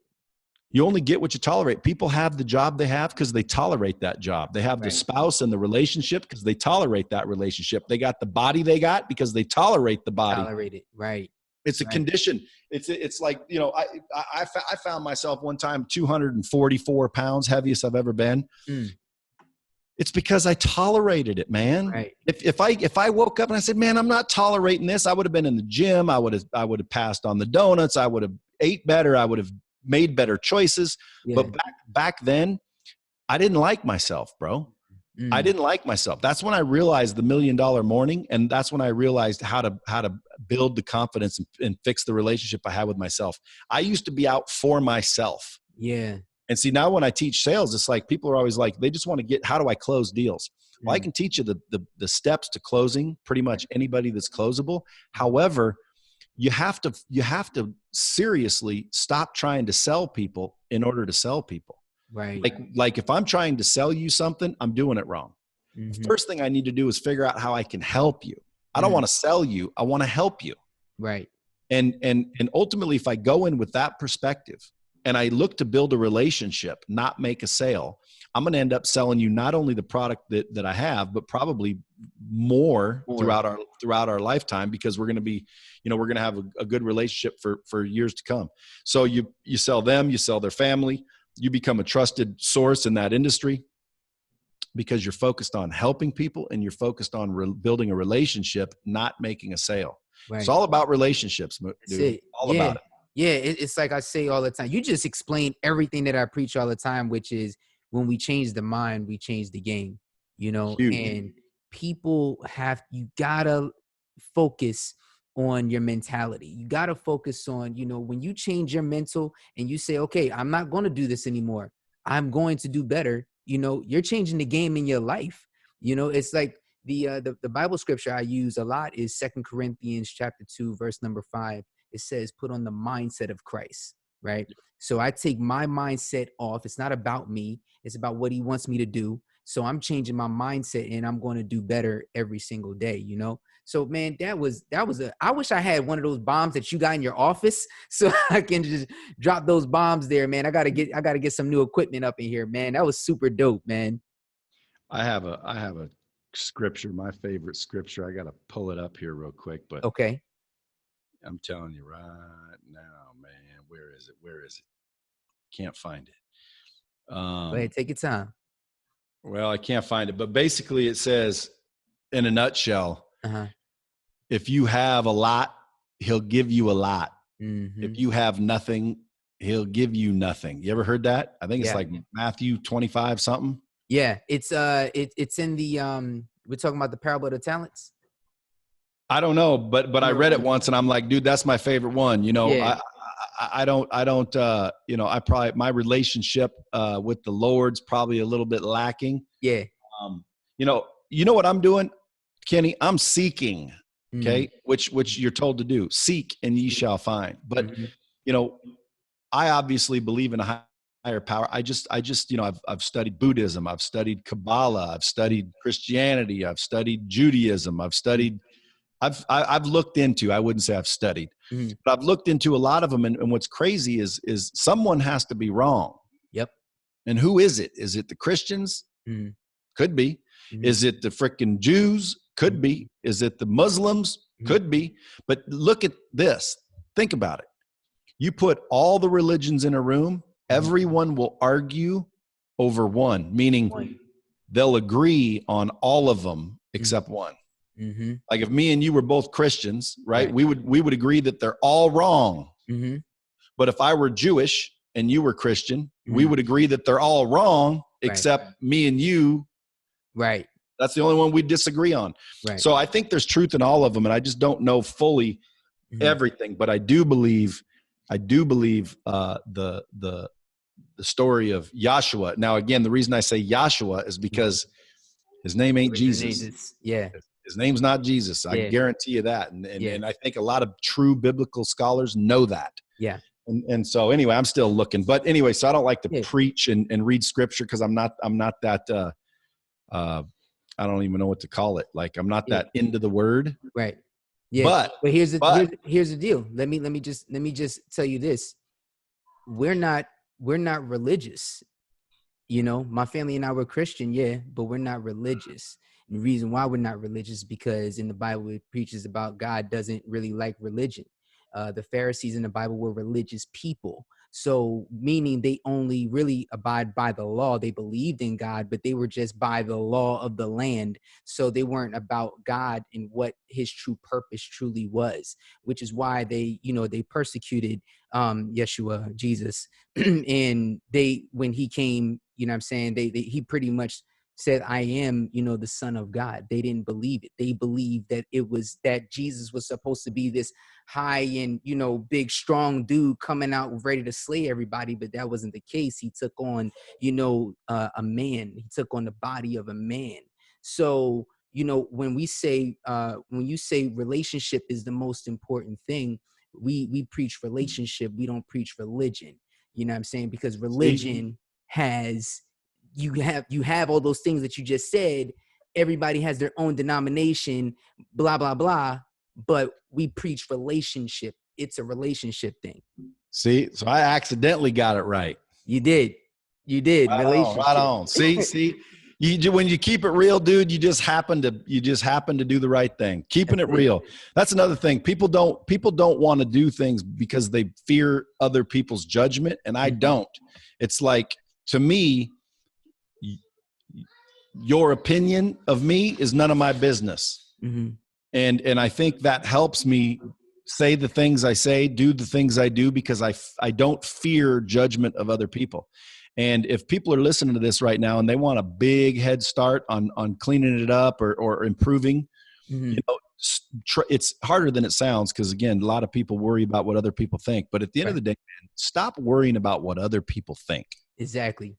You only get what you tolerate. People have the job they have because they tolerate that job. They have the spouse and the relationship because they tolerate that relationship. They got the body they got because they tolerate the body. Tolerate it, right. It's a condition. It's like, I found myself one time 244 pounds, heaviest I've ever been. It's because I tolerated it, man. Right. If I woke up and I said, man, I'm not tolerating this, I would have been in the gym. I would have passed on the donuts. I would have ate better. I would have made better choices. Yeah. But back then, I didn't like myself, bro. I didn't like myself. That's when I realized the $1 Million Morning, and that's when I realized how to build the confidence and fix the relationship I had with myself. I used to be out for myself. Yeah. And see, now when I teach sales, it's like people are always like, they just want to get, how do I close deals? Well, I can teach you the steps to closing pretty much anybody that's closable. However, you have to seriously stop trying to sell people in order to sell people. Right. Like if I'm trying to sell you something, I'm doing it wrong. The first thing I need to do is figure out how I can help you. I don't want to sell you. I want to help you. Right. And ultimately, if I go in with that perspective and I look to build a relationship, not make a sale, I'm going to end up selling you not only the product that I have, but probably more throughout our lifetime, because we're going to be, we're going to have a good relationship for years to come. So you sell them, you sell their family, you become a trusted source in that industry because you're focused on helping people and you're focused on building a relationship, not making a sale. Right. It's all about relationships, dude. All about it. Yeah, it's like I say all the time. You just explained everything that I preach all the time, which is when we change the mind, we change the game, Huge. And people you gotta focus on your mentality. You gotta focus on, when you change your mental and you say, okay, I'm not going to do this anymore. I'm going to do better. You're changing the game in your life. It's like the Bible scripture I use a lot is 2 Corinthians chapter 2, verse number 5. It says, put on the mindset of Christ, right? So I take my mindset off. It's not about me. It's about what he wants me to do. So I'm changing my mindset and I'm going to do better every single day, So man, I wish I had one of those bombs that you got in your office so I can just drop those bombs there, man. I gotta get some new equipment up in here, man. That was super dope, man. I have a scripture, my favorite scripture. I got to pull it up here real quick, but okay. I'm telling you right now, man, where is it? Can't find it. Go ahead, take your time. Well, I can't find it, but basically it says in a nutshell, if you have a lot, he'll give you a lot. If you have nothing, he'll give you nothing. You ever heard that? I think it's like Matthew 25 something. Yeah, it's in the we're talking about the parable of the talents. I don't know, but I read it once and I'm like, dude, that's my favorite one. I don't, my relationship with the Lord's probably a little bit lacking. Yeah. You know what I'm doing, Kenny? I'm seeking, okay, which you're told to do. Seek and ye shall find. But, I obviously believe in a higher power. I just, I've studied Buddhism. I've studied Kabbalah. I've studied Christianity. I've studied Judaism. I've looked into, I wouldn't say I've studied, but I've looked into a lot of them. And what's crazy is someone has to be wrong. Yep. And who is it? Is it the Christians? Could be. Is it the frickin' Jews? Could be. Is it the Muslims? Could be. But look at this. Think about it. You put all the religions in a room, everyone will argue over one, meaning they'll agree on all of them except one. Like if me and you were both Christians, right? We would agree that they're all wrong. But if I were Jewish and you were Christian, we would agree that they're all wrong except me and you. Right. That's the only one we disagree on. Right. So I think there's truth in all of them, and I just don't know fully everything. But I do believe the story of Yahshua. Now, again, the reason I say Yahshua is because his name ain't Jesus. Yeah. His name's not Jesus. I guarantee you that. And I think a lot of true biblical scholars know that. Yeah. And so anyway, I'm still looking. But anyway, so I don't like to preach and read scripture because I'm not that I don't even know what to call it. Like I'm not that into the word. Right. Yeah. But here's the deal. Let me just tell you this. We're not religious. My family and I were Christian, but we're not religious. And the reason why we're not religious is because in the Bible it preaches about God doesn't really like religion. The Pharisees in the Bible were religious people. So meaning they only really abide by the law. They believed in God, but they were just by the law of the land. So they weren't about God and what his true purpose truly was, which is why they persecuted Yeshua, Jesus. And when he came, he pretty much said, I am, the Son of God. They didn't believe it. They believed that Jesus was supposed to be this high and, big, strong dude coming out ready to slay everybody. But that wasn't the case. He took on, a man. He took on the body of a man. So, when you say relationship is the most important thing, we preach relationship. We don't preach religion. You know what I'm saying? Because religion has, you have all those things that you just said, everybody has their own denomination, blah, blah, blah. But we preach relationship. It's a relationship thing. See, so I accidentally got it right. You did. Right Relationship. on, right on. See, when you keep it real, dude, you just happen to do the right thing. Keeping it real. That's another thing. People don't want to do things because they fear other people's judgment, and I don't. It's like, to me, your opinion of me is none of my business. And I think that helps me say the things I say, do the things I do, because I don't fear judgment of other people. And if people are listening to this right now and they want a big head start on cleaning it up or improving, you know, it's harder than it sounds, because again, a lot of people worry about what other people think. But at the end of the day, man, stop worrying about what other people think. Exactly.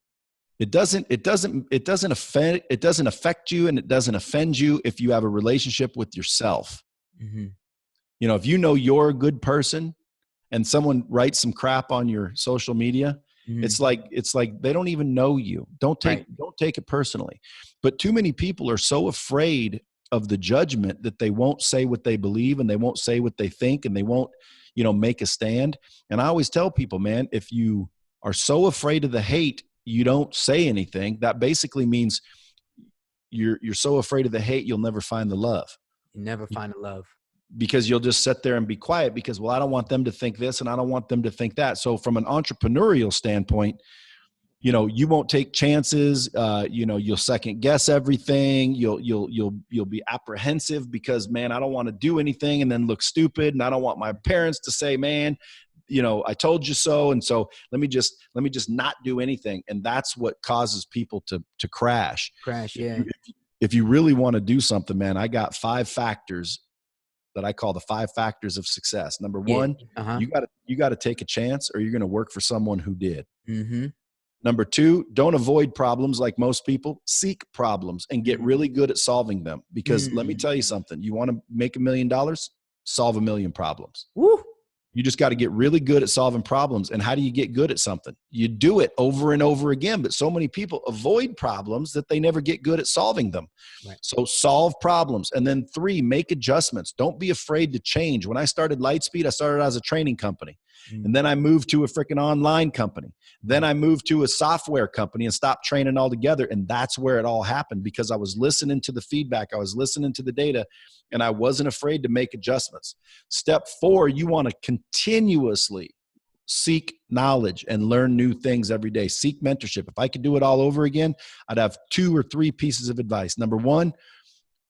It doesn't affect you, and it doesn't offend you if you have a relationship with yourself. You know, if you know you're a good person and someone writes some crap on your social media, it's like they don't even know you. Don't take it personally. But too many people are so afraid of the judgment that they won't say what they believe, and they won't say what they think, and they won't, you know, make a stand. And I always tell people, man, if you are so afraid of the hate, you don't say anything. That basically means you're so afraid of the hate, you'll never find the love. You never find the love. Because you'll just sit there and be quiet because, well, I don't want them to think this and I don't want them to think that. So from an entrepreneurial standpoint, you know, you won't take chances. You know, you'll second guess everything. You'll be apprehensive because, man, I don't want to do anything and then look stupid. And I don't want my parents to say, man, you know, I told you so. And so let me just not do anything. And that's what causes people to crash. Yeah. If you really want to do something, man, I got 5 factors that I call the 5 factors of success. Number 1, you got to take a chance, or you're going to work for someone who did. Number 2, don't avoid problems like most people. Seek problems and get really good at solving them. Because let me tell you something. You want to make $1 million? Solve 1 million problems. Woo. You just got to get really good at solving problems. And how do you get good at something? You do it over and over again. But so many people avoid problems that they never get good at solving them. So solve problems. And then 3, make adjustments. Don't be afraid to change. When I started Lightspeed, I started as a training company. And then I moved to a freaking online company. Then I moved to a software company and stopped training altogether. And that's where it all happened, because I was listening to the feedback. I was listening to the data, and I wasn't afraid to make adjustments. Step 4, you want to continuously seek knowledge and learn new things every day. Seek mentorship. If I could do it all over again, I'd have 2 or 3 pieces of advice. Number 1,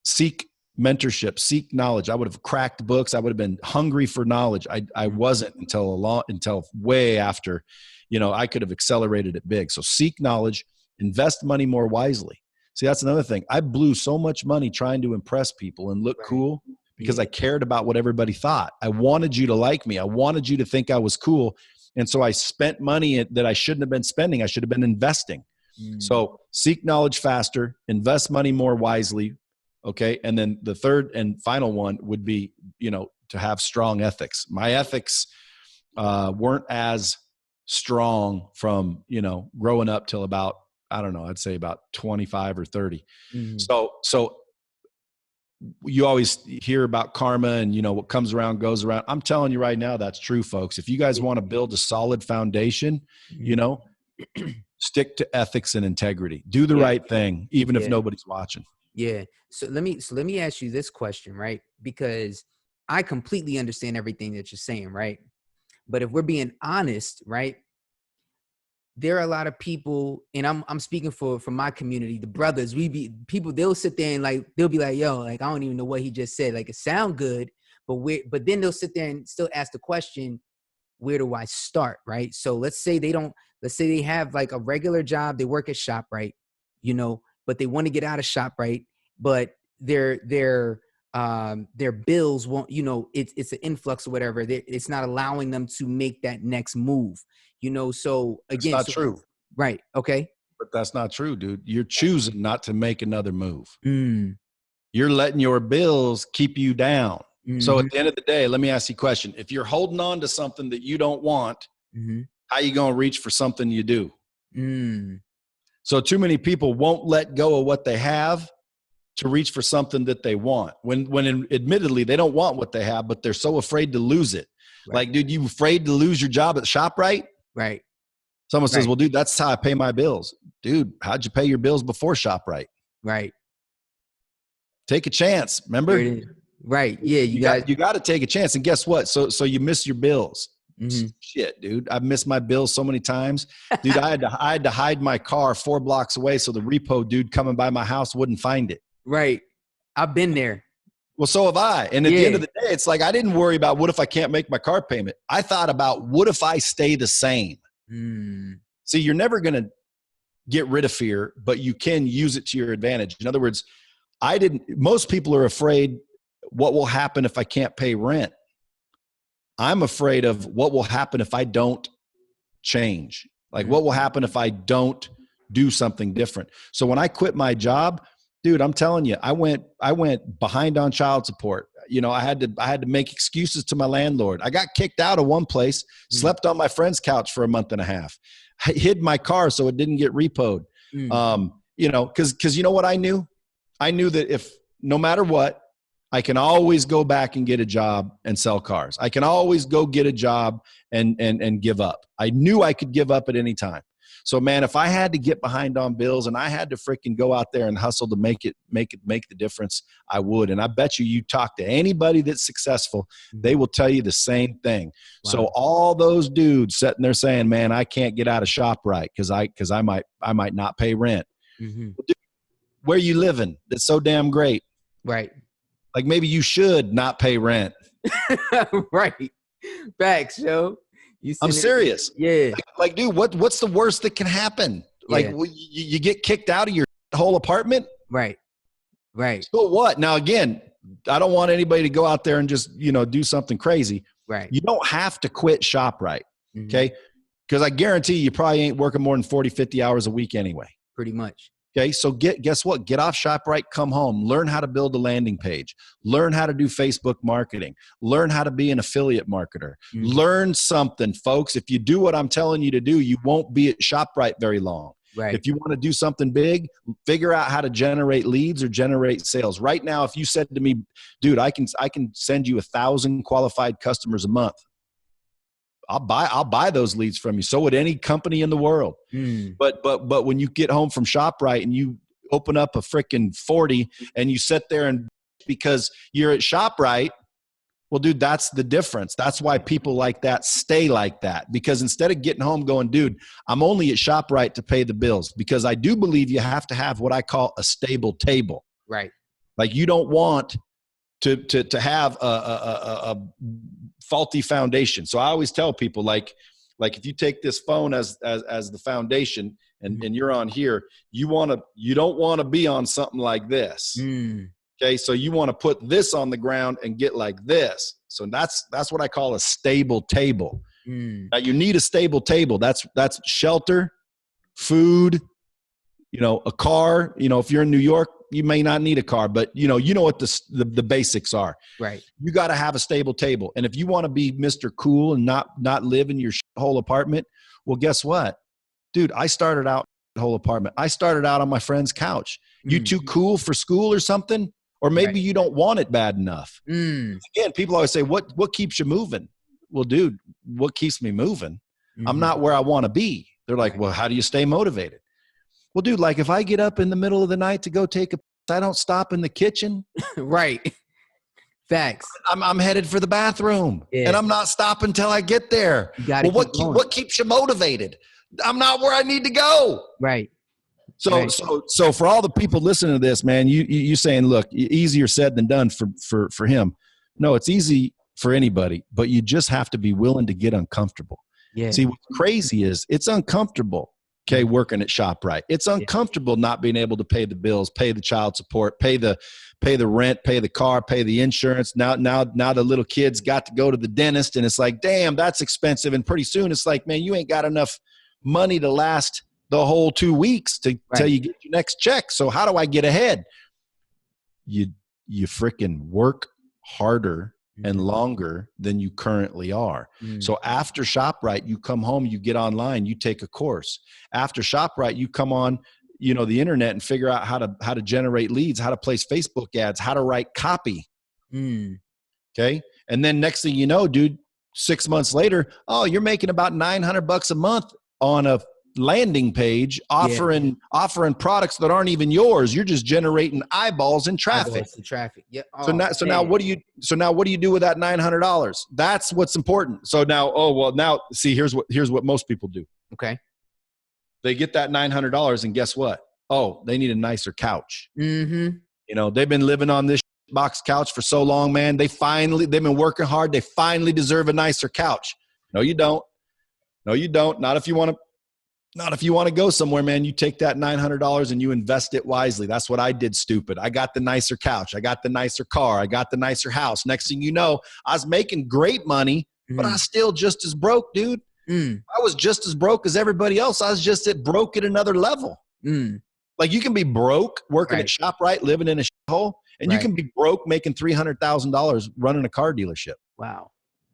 seek mentorship, seek knowledge. I would have cracked books. I would have been hungry for knowledge. I wasn't until way after, you know, I could have accelerated it big. So seek knowledge, invest money more wisely. See, that's another thing. I blew so much money trying to impress people and look cool because I cared about what everybody thought. I wanted you to like me. I wanted you to think I was cool. And so I spent money that I shouldn't have been spending. I should have been investing. So seek knowledge faster, invest money more wisely. Okay. And then the third and final one would be, you know, to have strong ethics. My ethics weren't as strong from, you know, growing up till about, I don't know, I'd say about 25 or 30. So you always hear about karma and, you know, what comes around goes around. I'm telling you right now, that's true, folks. If you guys want to build a solid foundation, you know, stick to ethics and integrity. Do the right thing, even if nobody's watching. Yeah. So let me ask you this question, right? Because I completely understand everything that you're saying, right? But if we're being honest, right? There are a lot of people, and I'm speaking for my community, the brothers, they'll sit there and like, they'll be like, yo, like, I don't even know what he just said. Like, it sound good, but then they'll sit there and still ask the question, where do I start? Right. So let's say they have like a regular job. They work at ShopRite, you know, but they want to get out of ShopRite, but their bills won't, you know, it's an influx or whatever. It's not allowing them to make that next move, you know? So again, it's not true. Right. Okay. But that's not true, dude. You're choosing not to make another move. You're letting your bills keep you down. So at the end of the day, let me ask you a question. If you're holding on to something that you don't want, how you going to reach for something you do? So too many people won't let go of what they have to reach for something that they want when admittedly they don't want what they have, but they're so afraid to lose it. Right. Like, dude, you afraid to lose your job at ShopRite? Right. Someone says, well, dude, that's how I pay my bills. Dude, how'd you pay your bills before ShopRite? Right. Take a chance. Remember? Right. Yeah. You got to take a chance. And guess what? So you miss your bills. Mm-hmm. Shit, dude. I've missed my bills so many times. Dude, I had to hide my car 4 blocks away so the repo dude coming by my house wouldn't find it. Right. I've been there. Well, so have I. And at the end of the day, it's like I didn't worry about what if I can't make my car payment. I thought about what if I stay the same. See, you're never going to get rid of fear, but you can use it to your advantage. In other words, most people are afraid what will happen if I can't pay rent. I'm afraid of what will happen if I don't change. Like what will happen if I don't do something different. So when I quit my job, dude, I'm telling you, I went behind on child support. You know, I had to make excuses to my landlord. I got kicked out of one place, slept on my friend's couch for a month and a half, hid my car so it didn't get repoed. You know, cause you know what I knew? I knew that if no matter what, I can always go back and get a job and sell cars. I can always go get a job and give up. I knew I could give up at any time. So man, if I had to get behind on bills and I had to freaking go out there and hustle to make the difference, I would. And I bet you talk to anybody that's successful, they will tell you the same thing. Wow. So all those dudes sitting there saying, man, I can't get out of ShopRite because I might not pay rent. Well, dude, where you living? That's so damn great. Right. Like maybe you should not pay rent. Right. Facts, yo. I'm serious. Yeah. Like, dude, what's the worst that can happen? Like you get kicked out of your whole apartment? Right. Right. So what? Now, again, I don't want anybody to go out there and just, do something crazy. Right. You don't have to quit ShopRite. Okay. Because I guarantee you probably ain't working more than 40, 50 hours a week anyway. Pretty much. Okay, so guess what? Get off ShopRite, come home, learn how to build a landing page, learn how to do Facebook marketing, learn how to be an affiliate marketer, learn something, folks. If you do what I'm telling you to do, you won't be at ShopRite very long. Right. If you want to do something big, figure out how to generate leads or generate sales. Right now, if you said to me, dude, I can send you 1,000 qualified customers a month, I'll buy those leads from you. So would any company in the world. But when you get home from ShopRite and you open up a freaking 40 and you sit there and because you're at ShopRite, well, dude, that's the difference. That's why people like that stay like that. Because instead of getting home going, dude, I'm only at ShopRite to pay the bills. Because I do believe you have to have what I call a stable table. Right. Like you don't want to have a faulty foundation. So I always tell people like if you take this phone as the foundation and you're on here, you don't want to be on something like this. Okay. So you want to put this on the ground and get like this. So that's what I call a stable table. Now you need a stable table. That's shelter, food, a car. If you're in New York, you may not need a car, but you know what the basics are. Right. You got to have a stable table. And if you want to be Mr. Cool and not live in your whole apartment, well, guess what? Dude, I started out in the whole apartment. I started out on my friend's couch. You too cool for school or something? Or maybe you don't want it bad enough. Again, people always say, what keeps you moving? Well, dude, what keeps me moving? I'm not where I want to be. They're like, well, how do you stay motivated? Well, dude, like if I get up in the middle of the night to go take a piss, I don't stop in the kitchen. Right. Facts. I'm headed for the bathroom and I'm not stopping until I get there. Well, what keeps you motivated? I'm not where I need to go. Right. So for all the people listening to this, man, you saying, look, easier said than done for him. No, it's easy for anybody, but you just have to be willing to get uncomfortable. Yeah. See, what's crazy is it's uncomfortable. Okay, working at ShopRite. It's uncomfortable not being able to pay the bills, pay the child support, pay the rent, pay the car, pay the insurance. Now the little kids got to go to the dentist, and it's like, damn, that's expensive. And pretty soon it's like, man, you ain't got enough money to last the whole 2 weeks till you get your next check. So how do I get ahead? You freaking work harder and longer than you currently are. So after ShopRite, you come home, you get online, you take a course. After ShopRite, you come on, you know, the internet and figure out how to generate leads, how to place Facebook ads, how to write copy. Okay. And then next thing you know, dude, 6 months later, oh, you're making about $900 a month on a landing page offering products that aren't even yours. You're just generating eyeballs and traffic. Eyeballs and traffic. Yeah. So now what do you do with that $900? That's what's important. So now, see, here's what most people do. Okay. They get that $900 and guess what? Oh, they need a nicer couch. Mm-hmm. You know, they've been living on this box couch for so long, man. They've been working hard. They finally deserve a nicer couch. No, you don't. No, you don't. Not if you want to go somewhere, man. You take that $900 and you invest it wisely. That's what I did, stupid. I got the nicer couch. I got the nicer car. I got the nicer house. Next thing you know, I was making great money, but I was still just as broke, dude. I was just as broke as everybody else. I was just broke at another level. Like you can be broke working at ShopRite, living in a shithole, and you can be broke making $300,000 running a car dealership. Wow.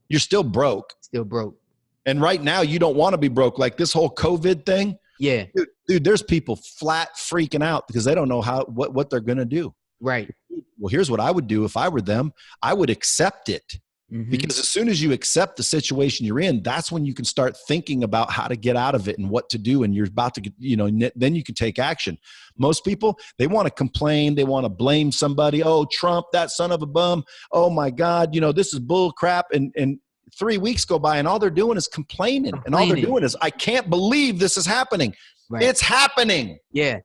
You're still broke. Still broke. And right now you don't want to be broke. Like this whole COVID thing. Yeah. Dude, there's people flat freaking out because they don't know what they're going to do. Right. Well, here's what I would do if I were them. I would accept it. Because as soon as you accept the situation you're in, that's when you can start thinking about how to get out of it and what to do. And you're about to, then you can take action. Most people, they want to complain. They want to blame somebody. Oh, Trump, that son of a bum. Oh my God, this is bull crap. And 3 weeks go by and all they're doing is complaining. And all they're doing is, I can't believe this is happening. Right. It's happening. Yeah.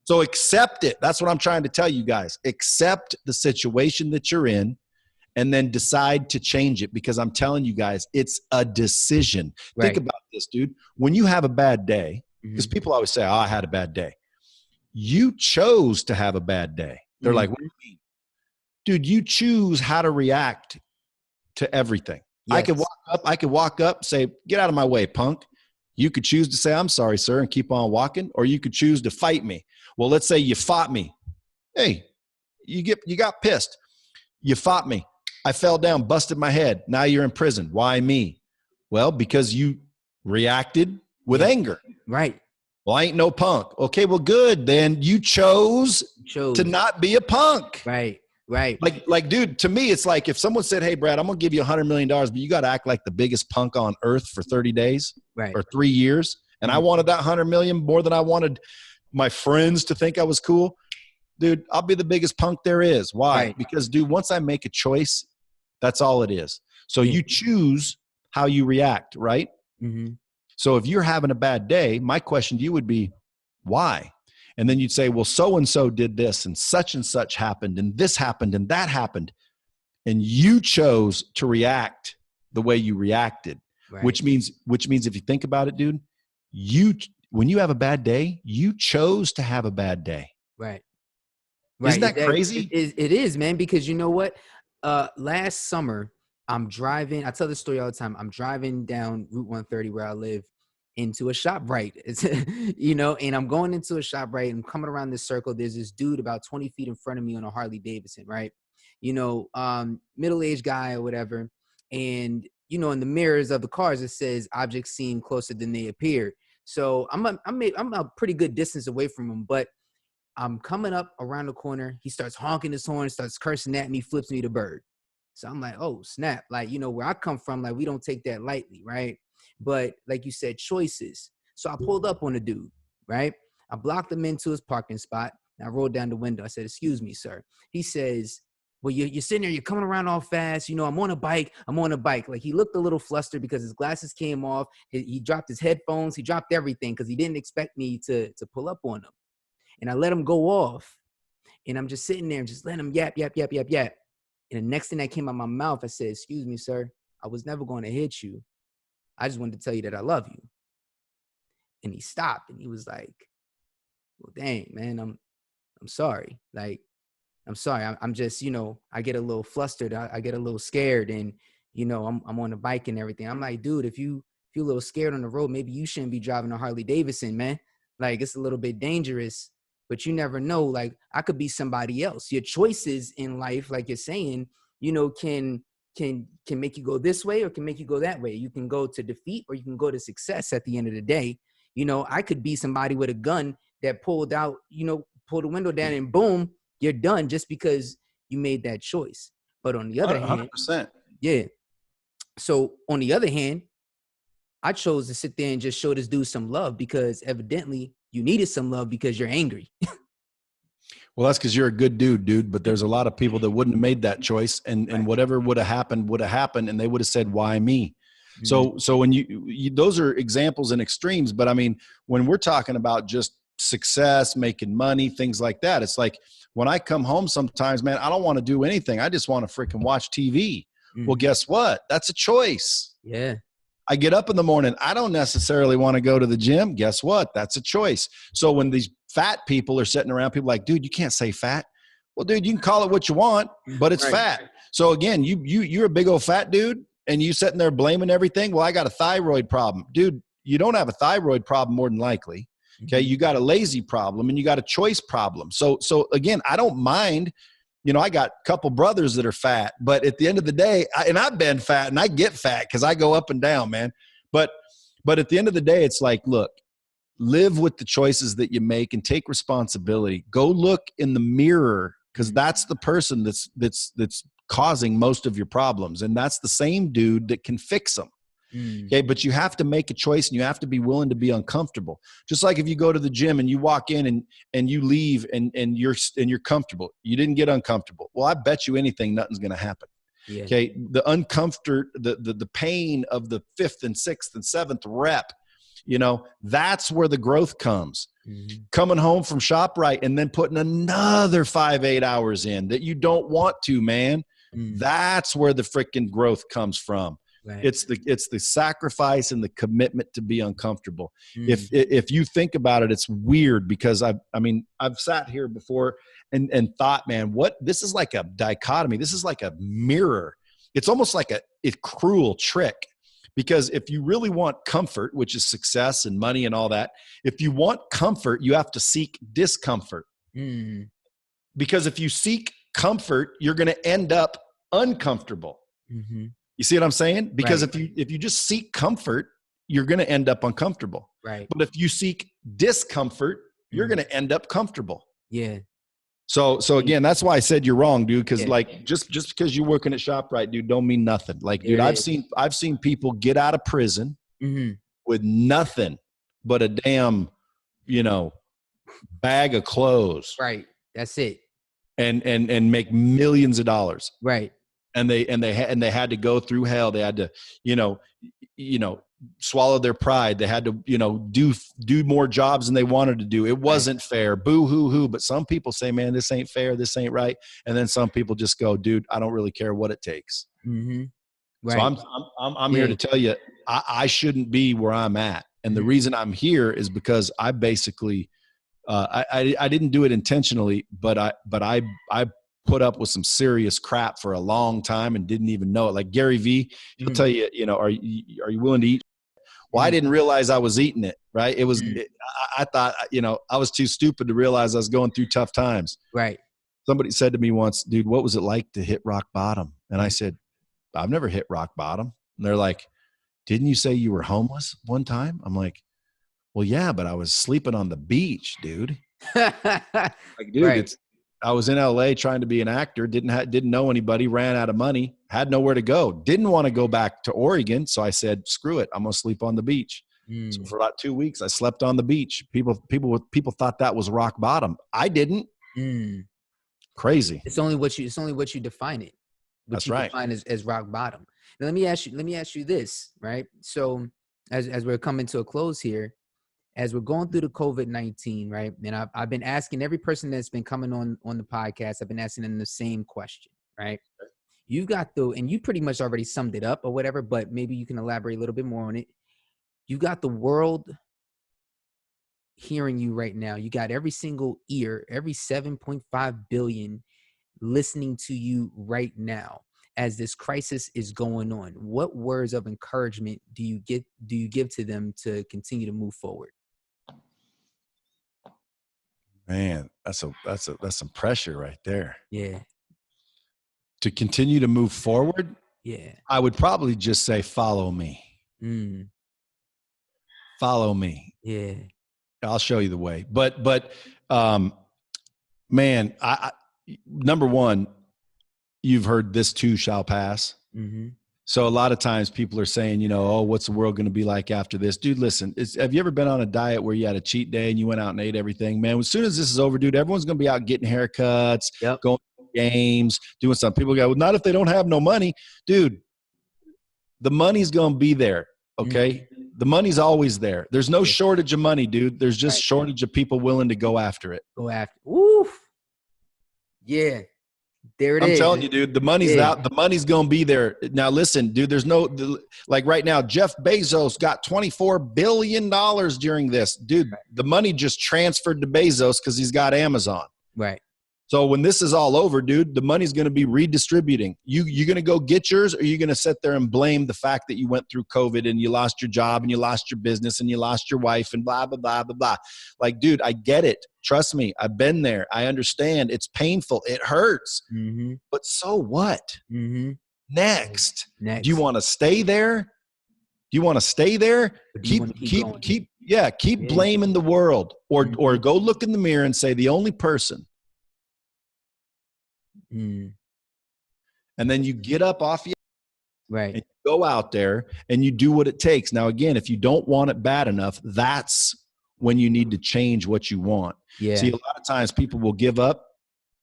So accept it. That's what I'm trying to tell you guys. Accept the situation that you're in. And then decide to change it, because I'm telling you guys, it's a decision. Right. Think about this, dude. When you have a bad day, because people always say, oh, I had a bad day. You chose to have a bad day. They're like, what do you mean? Dude, you choose how to react to everything. Yes. I could walk up, say, get out of my way, punk. You could choose to say, I'm sorry, sir, and keep on walking, or you could choose to fight me. Well, let's say you fought me. Hey, you got pissed. You fought me. I fell down, busted my head. Now you're in prison. Why me? Well, because you reacted with anger. Right. Well, I ain't no punk. Okay, well, good. Then you chose to not be a punk. Right. Right. Like, dude, to me, it's like if someone said, hey, Brad, I'm going to give you $100 million, but you got to act like the biggest punk on earth for 30 days or 3 years. And I wanted that 100 million more than I wanted my friends to think I was cool. Dude, I'll be the biggest punk there is. Why? Right. Because, dude, once I make a choice, that's all it is. So you choose how you react, right? So if you're having a bad day, my question to you would be, why? And then you'd say, well, so-and-so did this and such happened and this happened and that happened. And you chose to react the way you reacted, which means if you think about it, dude, when you have a bad day, you chose to have a bad day. Right. Isn't that crazy? It is, man, because you know what? Last summer, I'm driving. I tell this story all the time. I'm driving down Route 130 where I live into a ShopRite. It's, and I'm going into a ShopRite and I'm coming around this circle. There's this dude about 20 feet in front of me on a Harley Davidson, right? Middle-aged guy or whatever. And, in the mirrors of the cars, it says objects seem closer than they appear. So I'm a pretty good distance away from him, but I'm coming up around the corner. He starts honking his horn, starts cursing at me, flips me the bird. So I'm like, oh, snap. Like, where I come from, like, we don't take that lightly, right? But like you said, choices. So I pulled up on the dude, right? I blocked him into his parking spot. And I rolled down the window. I said, excuse me, sir. He says, well, you're sitting there, you're coming around all fast. I'm on a bike. Like, he looked a little flustered because his glasses came off. He dropped his headphones. He dropped everything because he didn't expect me to pull up on him. And I let him go off. And I'm just sitting there and just letting him yap. And the next thing that came out of my mouth, I said, excuse me, sir, I was never going to hit you. I just wanted to tell you that I love you. And he stopped and he was like, well, dang, man, I'm sorry. Like, I'm sorry. I'm just, I get a little flustered. I get a little scared and, I'm on a bike and everything. I'm like, dude, if you feel a little scared on the road, maybe you shouldn't be driving a Harley Davidson, man. Like, it's a little bit dangerous. But you never know, like, I could be somebody else. Your choices in life, like you're saying, can make you go this way or can make you go that way. You can go to defeat or you can go to success at the end of the day. I could be somebody with a gun that pulled out, pull the window down and boom, you're done just because you made that choice. But on the other hand, 100%. yeah. So on the other hand, I chose to sit there and just show this dude some love because evidently you needed some love because you're angry. Well, that's because you're a good dude. But there's a lot of people that wouldn't have made that choice, and whatever would have happened, and they would have said, "Why me?" Mm-hmm. So when you those are examples and extremes. But I mean, when we're talking about just success, making money, things like that, it's like when I come home sometimes, man, I don't want to do anything. I just want to freaking watch TV. Mm-hmm. Well, guess what? That's a choice. Yeah. I get up in the morning. I don't necessarily want to go to the gym. Guess what? That's a choice. So when these fat people are sitting around, people are like, dude, you can't say fat. Well, dude, you can call it what you want, but it's fat. So again, you're a big old fat dude and you sitting there blaming everything. Well, I got a thyroid problem. Dude, you don't have a thyroid problem more than likely. Okay. You got a lazy problem and you got a choice problem. So again, I don't mind. I got a couple brothers that are fat, but at the end of the day, I've been fat and I get fat because I go up and down, man. But at the end of the day, it's like, look, live with the choices that you make and take responsibility. Go look in the mirror because that's the person that's causing most of your problems. And that's the same dude that can fix them. Okay. But you have to make a choice and you have to be willing to be uncomfortable. Just like if you go to the gym and you walk in and you leave and you're comfortable, you didn't get uncomfortable. Well, I bet you anything, nothing's going to happen. Yeah. Okay. The uncomfort, the pain of the 5th and 6th and 7th rep, that's where the growth comes. Coming home from ShopRite and then putting another 5-8 hours in that you don't want to, man. That's where the freaking growth comes from. Right. It's the sacrifice and the commitment to be uncomfortable. If you think about it, it's weird because I've sat here before and thought, man, this is like a dichotomy. This is like a mirror. It's almost like a cruel trick because if you really want comfort, which is success and money and all that, if you want comfort, you have to seek discomfort. Because if you seek comfort, you're going to end up uncomfortable. You see what I'm saying? Because if you just seek comfort, you're going to end up uncomfortable. Right. But if you seek discomfort, you're going to end up comfortable. Yeah. So again, that's why I said you're wrong, dude. Because like just because you're working at ShopRite, dude, don't mean nothing. Like, dude, I've seen people get out of prison with nothing but a damn, bag of clothes. Right. That's it. And make millions of dollars. Right. And they had to go through hell. They had to, swallow their pride. They had to, do more jobs than they wanted to do. It wasn't fair. Boo hoo hoo. But some people say, man, this ain't fair. This ain't right. And then some people just go, dude, I don't really care what it takes. Right. So I'm here to tell you, I shouldn't be where I'm at. And the reason I'm here is because I basically, I didn't do it intentionally, but I put up with some serious crap for a long time and didn't even know it. Like Gary V, he'll tell you, are you willing to eat? Well, I didn't realize I was eating it. Right. It was, I thought, I was too stupid to realize I was going through tough times. Right. Somebody said to me once, dude, what was it like to hit rock bottom? And I said, I've never hit rock bottom. And they're like, didn't you say you were homeless one time? I'm like, well, yeah, but I was sleeping on the beach, dude. Like, dude, I was in LA trying to be an actor, didn't know anybody, ran out of money, had nowhere to go, didn't want to go back to Oregon. So I said, screw it. I'm going to sleep on the beach. So for about 2 weeks, I slept on the beach. People thought that was rock bottom. I didn't. Crazy. It's only what you define it. That's right. Define as rock bottom. Now, let me ask you this, right? So as we're coming to a close here, as we're going through the COVID-19, right? And I've been asking every person that's been coming on the podcast, I've been asking them the same question, right? You've got and you pretty much already summed it up or whatever, but maybe you can elaborate a little bit more on it. You got the world hearing you right now. You got every single ear, every 7.5 billion listening to you right now as this crisis is going on. What words of encouragement do you give to them to continue to move forward? Man, that's some pressure right there. Yeah. To continue to move forward, yeah, I would probably just say, follow me. Follow me. Yeah. I'll show you the way. But man, number one, you've heard this too shall pass. Mm-hmm. So a lot of times people are saying, you know, oh, what's the world going to be like after this? Dude, listen, have you ever been on a diet where you had a cheat day and you went out and ate everything? Man, as soon as this is over, dude, everyone's going to be out getting haircuts, Yep. going to games, doing something. People go, well, not if they don't have no money. Dude, the money's going to be there, okay? Mm-hmm. The money's always there. There's no shortage of money, dude. There's just shortage of people willing to go after it. Go after. Oof. Yeah. There it is. I'm telling you, dude, the money's out. The money's going to be there. Now, listen, dude, there's like right now, Jeff Bezos got $24 billion during this. Dude, the money just transferred to Bezos because he's got Amazon. Right. So when this is all over, dude, the money's going to be redistributing. You're going to go get yours, or are you going to sit there and blame the fact that you went through COVID and you lost your job and you lost your business and you lost your wife and blah, blah, blah, blah, blah. Like, dude, I get it. Trust me. I've been there. I understand. It's painful. It hurts. Mm-hmm. But so what? Mm-hmm. Next. Do you want to stay there? Do you want to stay there? Keep blaming the world, or go look in the mirror and say the only person. And then you get up off your right and you go out there and you do what it takes. Now, again, if you don't want it bad enough, that's when you need to change what you want. Yeah. See, a lot of times people will give up.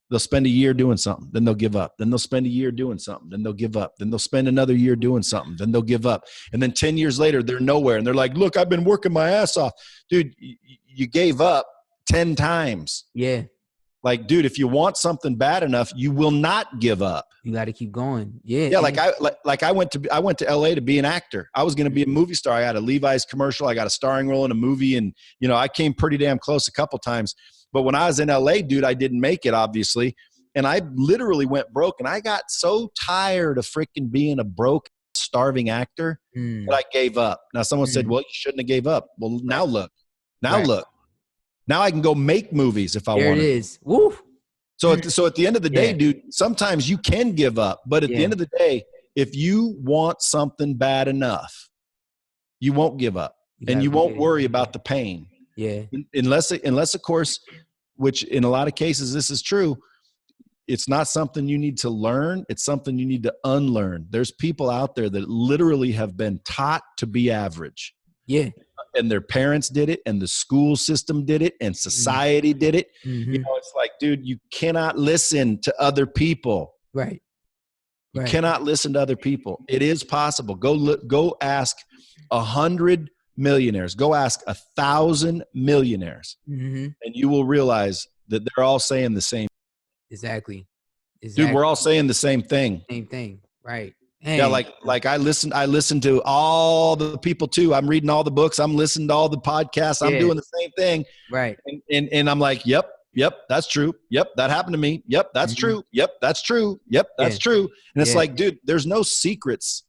They'll spend a year doing something, then they'll give up. Then they'll spend a year doing something, then they'll give up. Then they'll spend another year doing something, then they'll give up. And then 10 years later, they're nowhere. And they're like, look, I've been working my ass off. Dude, you gave up 10 times. Yeah. Like, dude, if you want something bad enough, you will not give up. You got to keep going. Yeah. Yeah. I went to LA to be an actor. I was going to be a movie star. I had a Levi's commercial. I got a starring role in a movie. And, you know, I came pretty damn close a couple times. But when I was in LA, dude, I didn't make it, obviously. And I literally went broke. And I got so tired of freaking being a broke, starving actor that I gave up. Now, someone said, well, you shouldn't have gave up. Well, now look. Look. Now I can go make movies if I want to. There it is. Woo. So at the end of the day, dude, sometimes you can give up. But at the end of the day, if you want something bad enough, you won't give up. And you won't worry about the pain. Yeah. Unless, of course, which in a lot of cases this is true, it's not something you need to learn. It's something you need to unlearn. There's people out there that literally have been taught to be average. Yeah. And their parents did it, and the school system did it, and society did it. You know, it's like, dude, you cannot listen to other people. Right. You cannot listen to other people. It is possible. Go ask 100 millionaires. Go ask 1,000 millionaires, and you will realize that they're all saying the same. Exactly. Dude, we're all saying the same thing. Same thing. Right. Hey. Yeah, like I listen to all the people too. I'm reading all the books. I'm listening to all the podcasts. I'm doing the same thing. Right. And I'm like, yep, that's true. Yep, that happened to me. Yep, that's true. Yep, that's true. Yep, that's true. And it's like, dude, there's no secrets.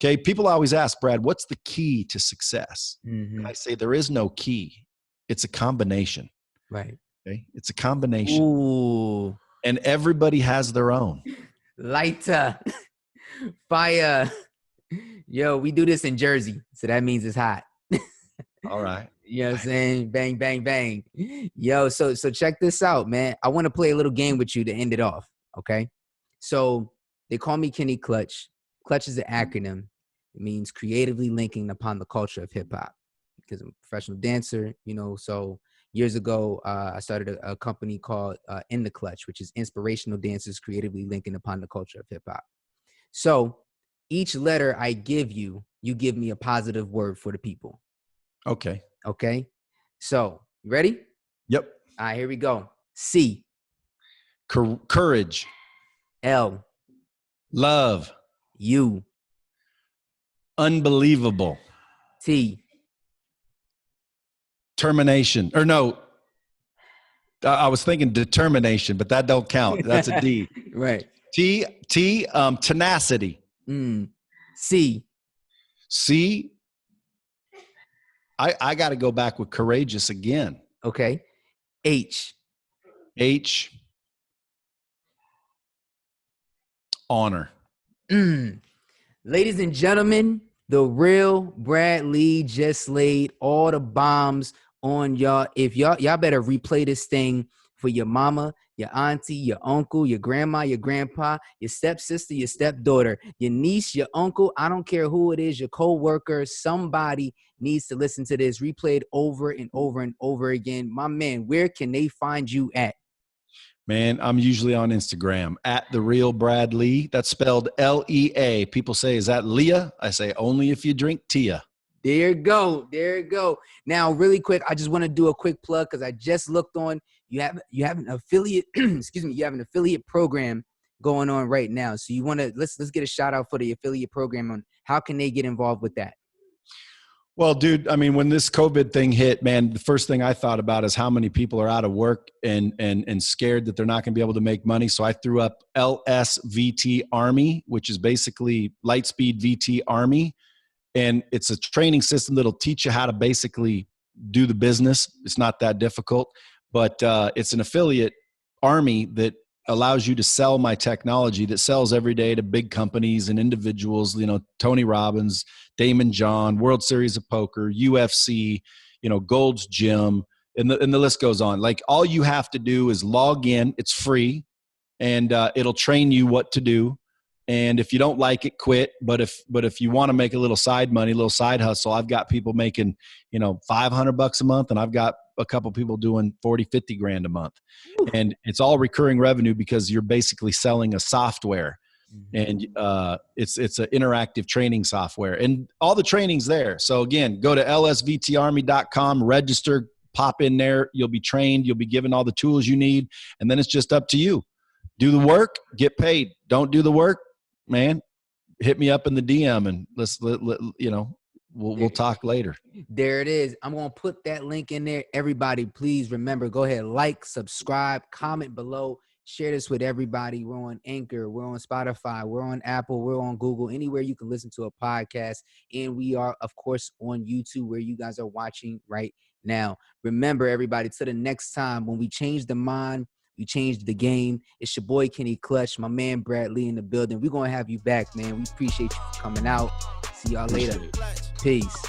Okay, people always ask, Brad, what's the key to success? And I say there is no key. It's a combination. Right. Okay, it's a combination. Ooh. And everybody has their own. Lighter. Fire. Yo, we do this in Jersey, so that means it's hot. All right. You know what I'm saying? Bang, bang, bang. Yo, so check this out, man. I want to play a little game with you to end it off, okay? So they call me Kennyclutch. Clutch is an acronym. It means creatively linking upon the culture of hip-hop, because I'm a professional dancer, you know. So years ago, I started a company called In the Clutch, which is inspirational dancers creatively linking upon the culture of hip-hop. So each letter I give you, you give me a positive word for the people. Okay. Okay. So you ready? Yep. All right, here we go. C. Courage. L. Love. U. Unbelievable. T. Termination. Or no, I was thinking determination, but that don't count. That's a D. Right. T, tenacity. C. C, I got to go back with courageous again. Okay. H. Honor. Ladies and gentlemen, the real Brad Lee just laid all the bombs on y'all. If y'all better replay this thing for your mama, your auntie, your uncle, your grandma, your grandpa, your stepsister, your stepdaughter, your niece, your uncle. I don't care who it is, your co-worker, somebody needs to listen to this. Replay it over and over and over again. My man, where can they find you at? Man, I'm usually on Instagram at The Real Brad Lea. That's spelled Lea. People say, is that Leah? I say, only if you drink Tia. There you go. There you go. Now, really quick, I just want to do a quick plug because I just looked on. You have an affiliate, excuse me, you have an affiliate program going on right now. So you want to let's get a shout out for the affiliate program on how can they get involved with that? Well, dude, I mean, when this COVID thing hit, man, the first thing I thought about is how many people are out of work and scared that they're not going to be able to make money. So I threw up LSVT Army, which is basically Lightspeedvt Army. And it's a training system that'll teach you how to basically do the business. It's not that difficult, but it's an affiliate army that allows you to sell my technology that sells every day to big companies and individuals, you know, Tony Robbins, Damon John, World Series of Poker, UFC, you know, Gold's Gym, and the list goes on. Like, all you have to do is log in. It's free, and it'll train you what to do. And if you don't like it, quit. But if you want to make a little side money, a little side hustle, I've got people making, you know, $500 a month, and I've got a couple people doing 40, 50 grand a month. And it's all recurring revenue because you're basically selling a software. And it's an interactive training software, and all the training's there. So again, go to lsvtarmy.com, register, pop in there. You'll be trained. You'll be given all the tools you need. And then it's just up to you. Do the work, get paid. Don't do the work, man, hit me up in the DM and let's you know, we'll talk later. There it is. I'm going to put that link in there. Everybody, please remember, go ahead, like, subscribe, comment below, share this with everybody. We're on Anchor, we're on Spotify, we're on Apple, we're on Google, anywhere you can listen to a podcast. And we are, of course, on YouTube, where you guys are watching right now. Remember, everybody, till the next time, when we change the mind, we changed the game. It's your boy, Kennyclutch, my man, Brad Lea in the building. We're going to have you back, man. We appreciate you for coming out. See y'all later. Peace.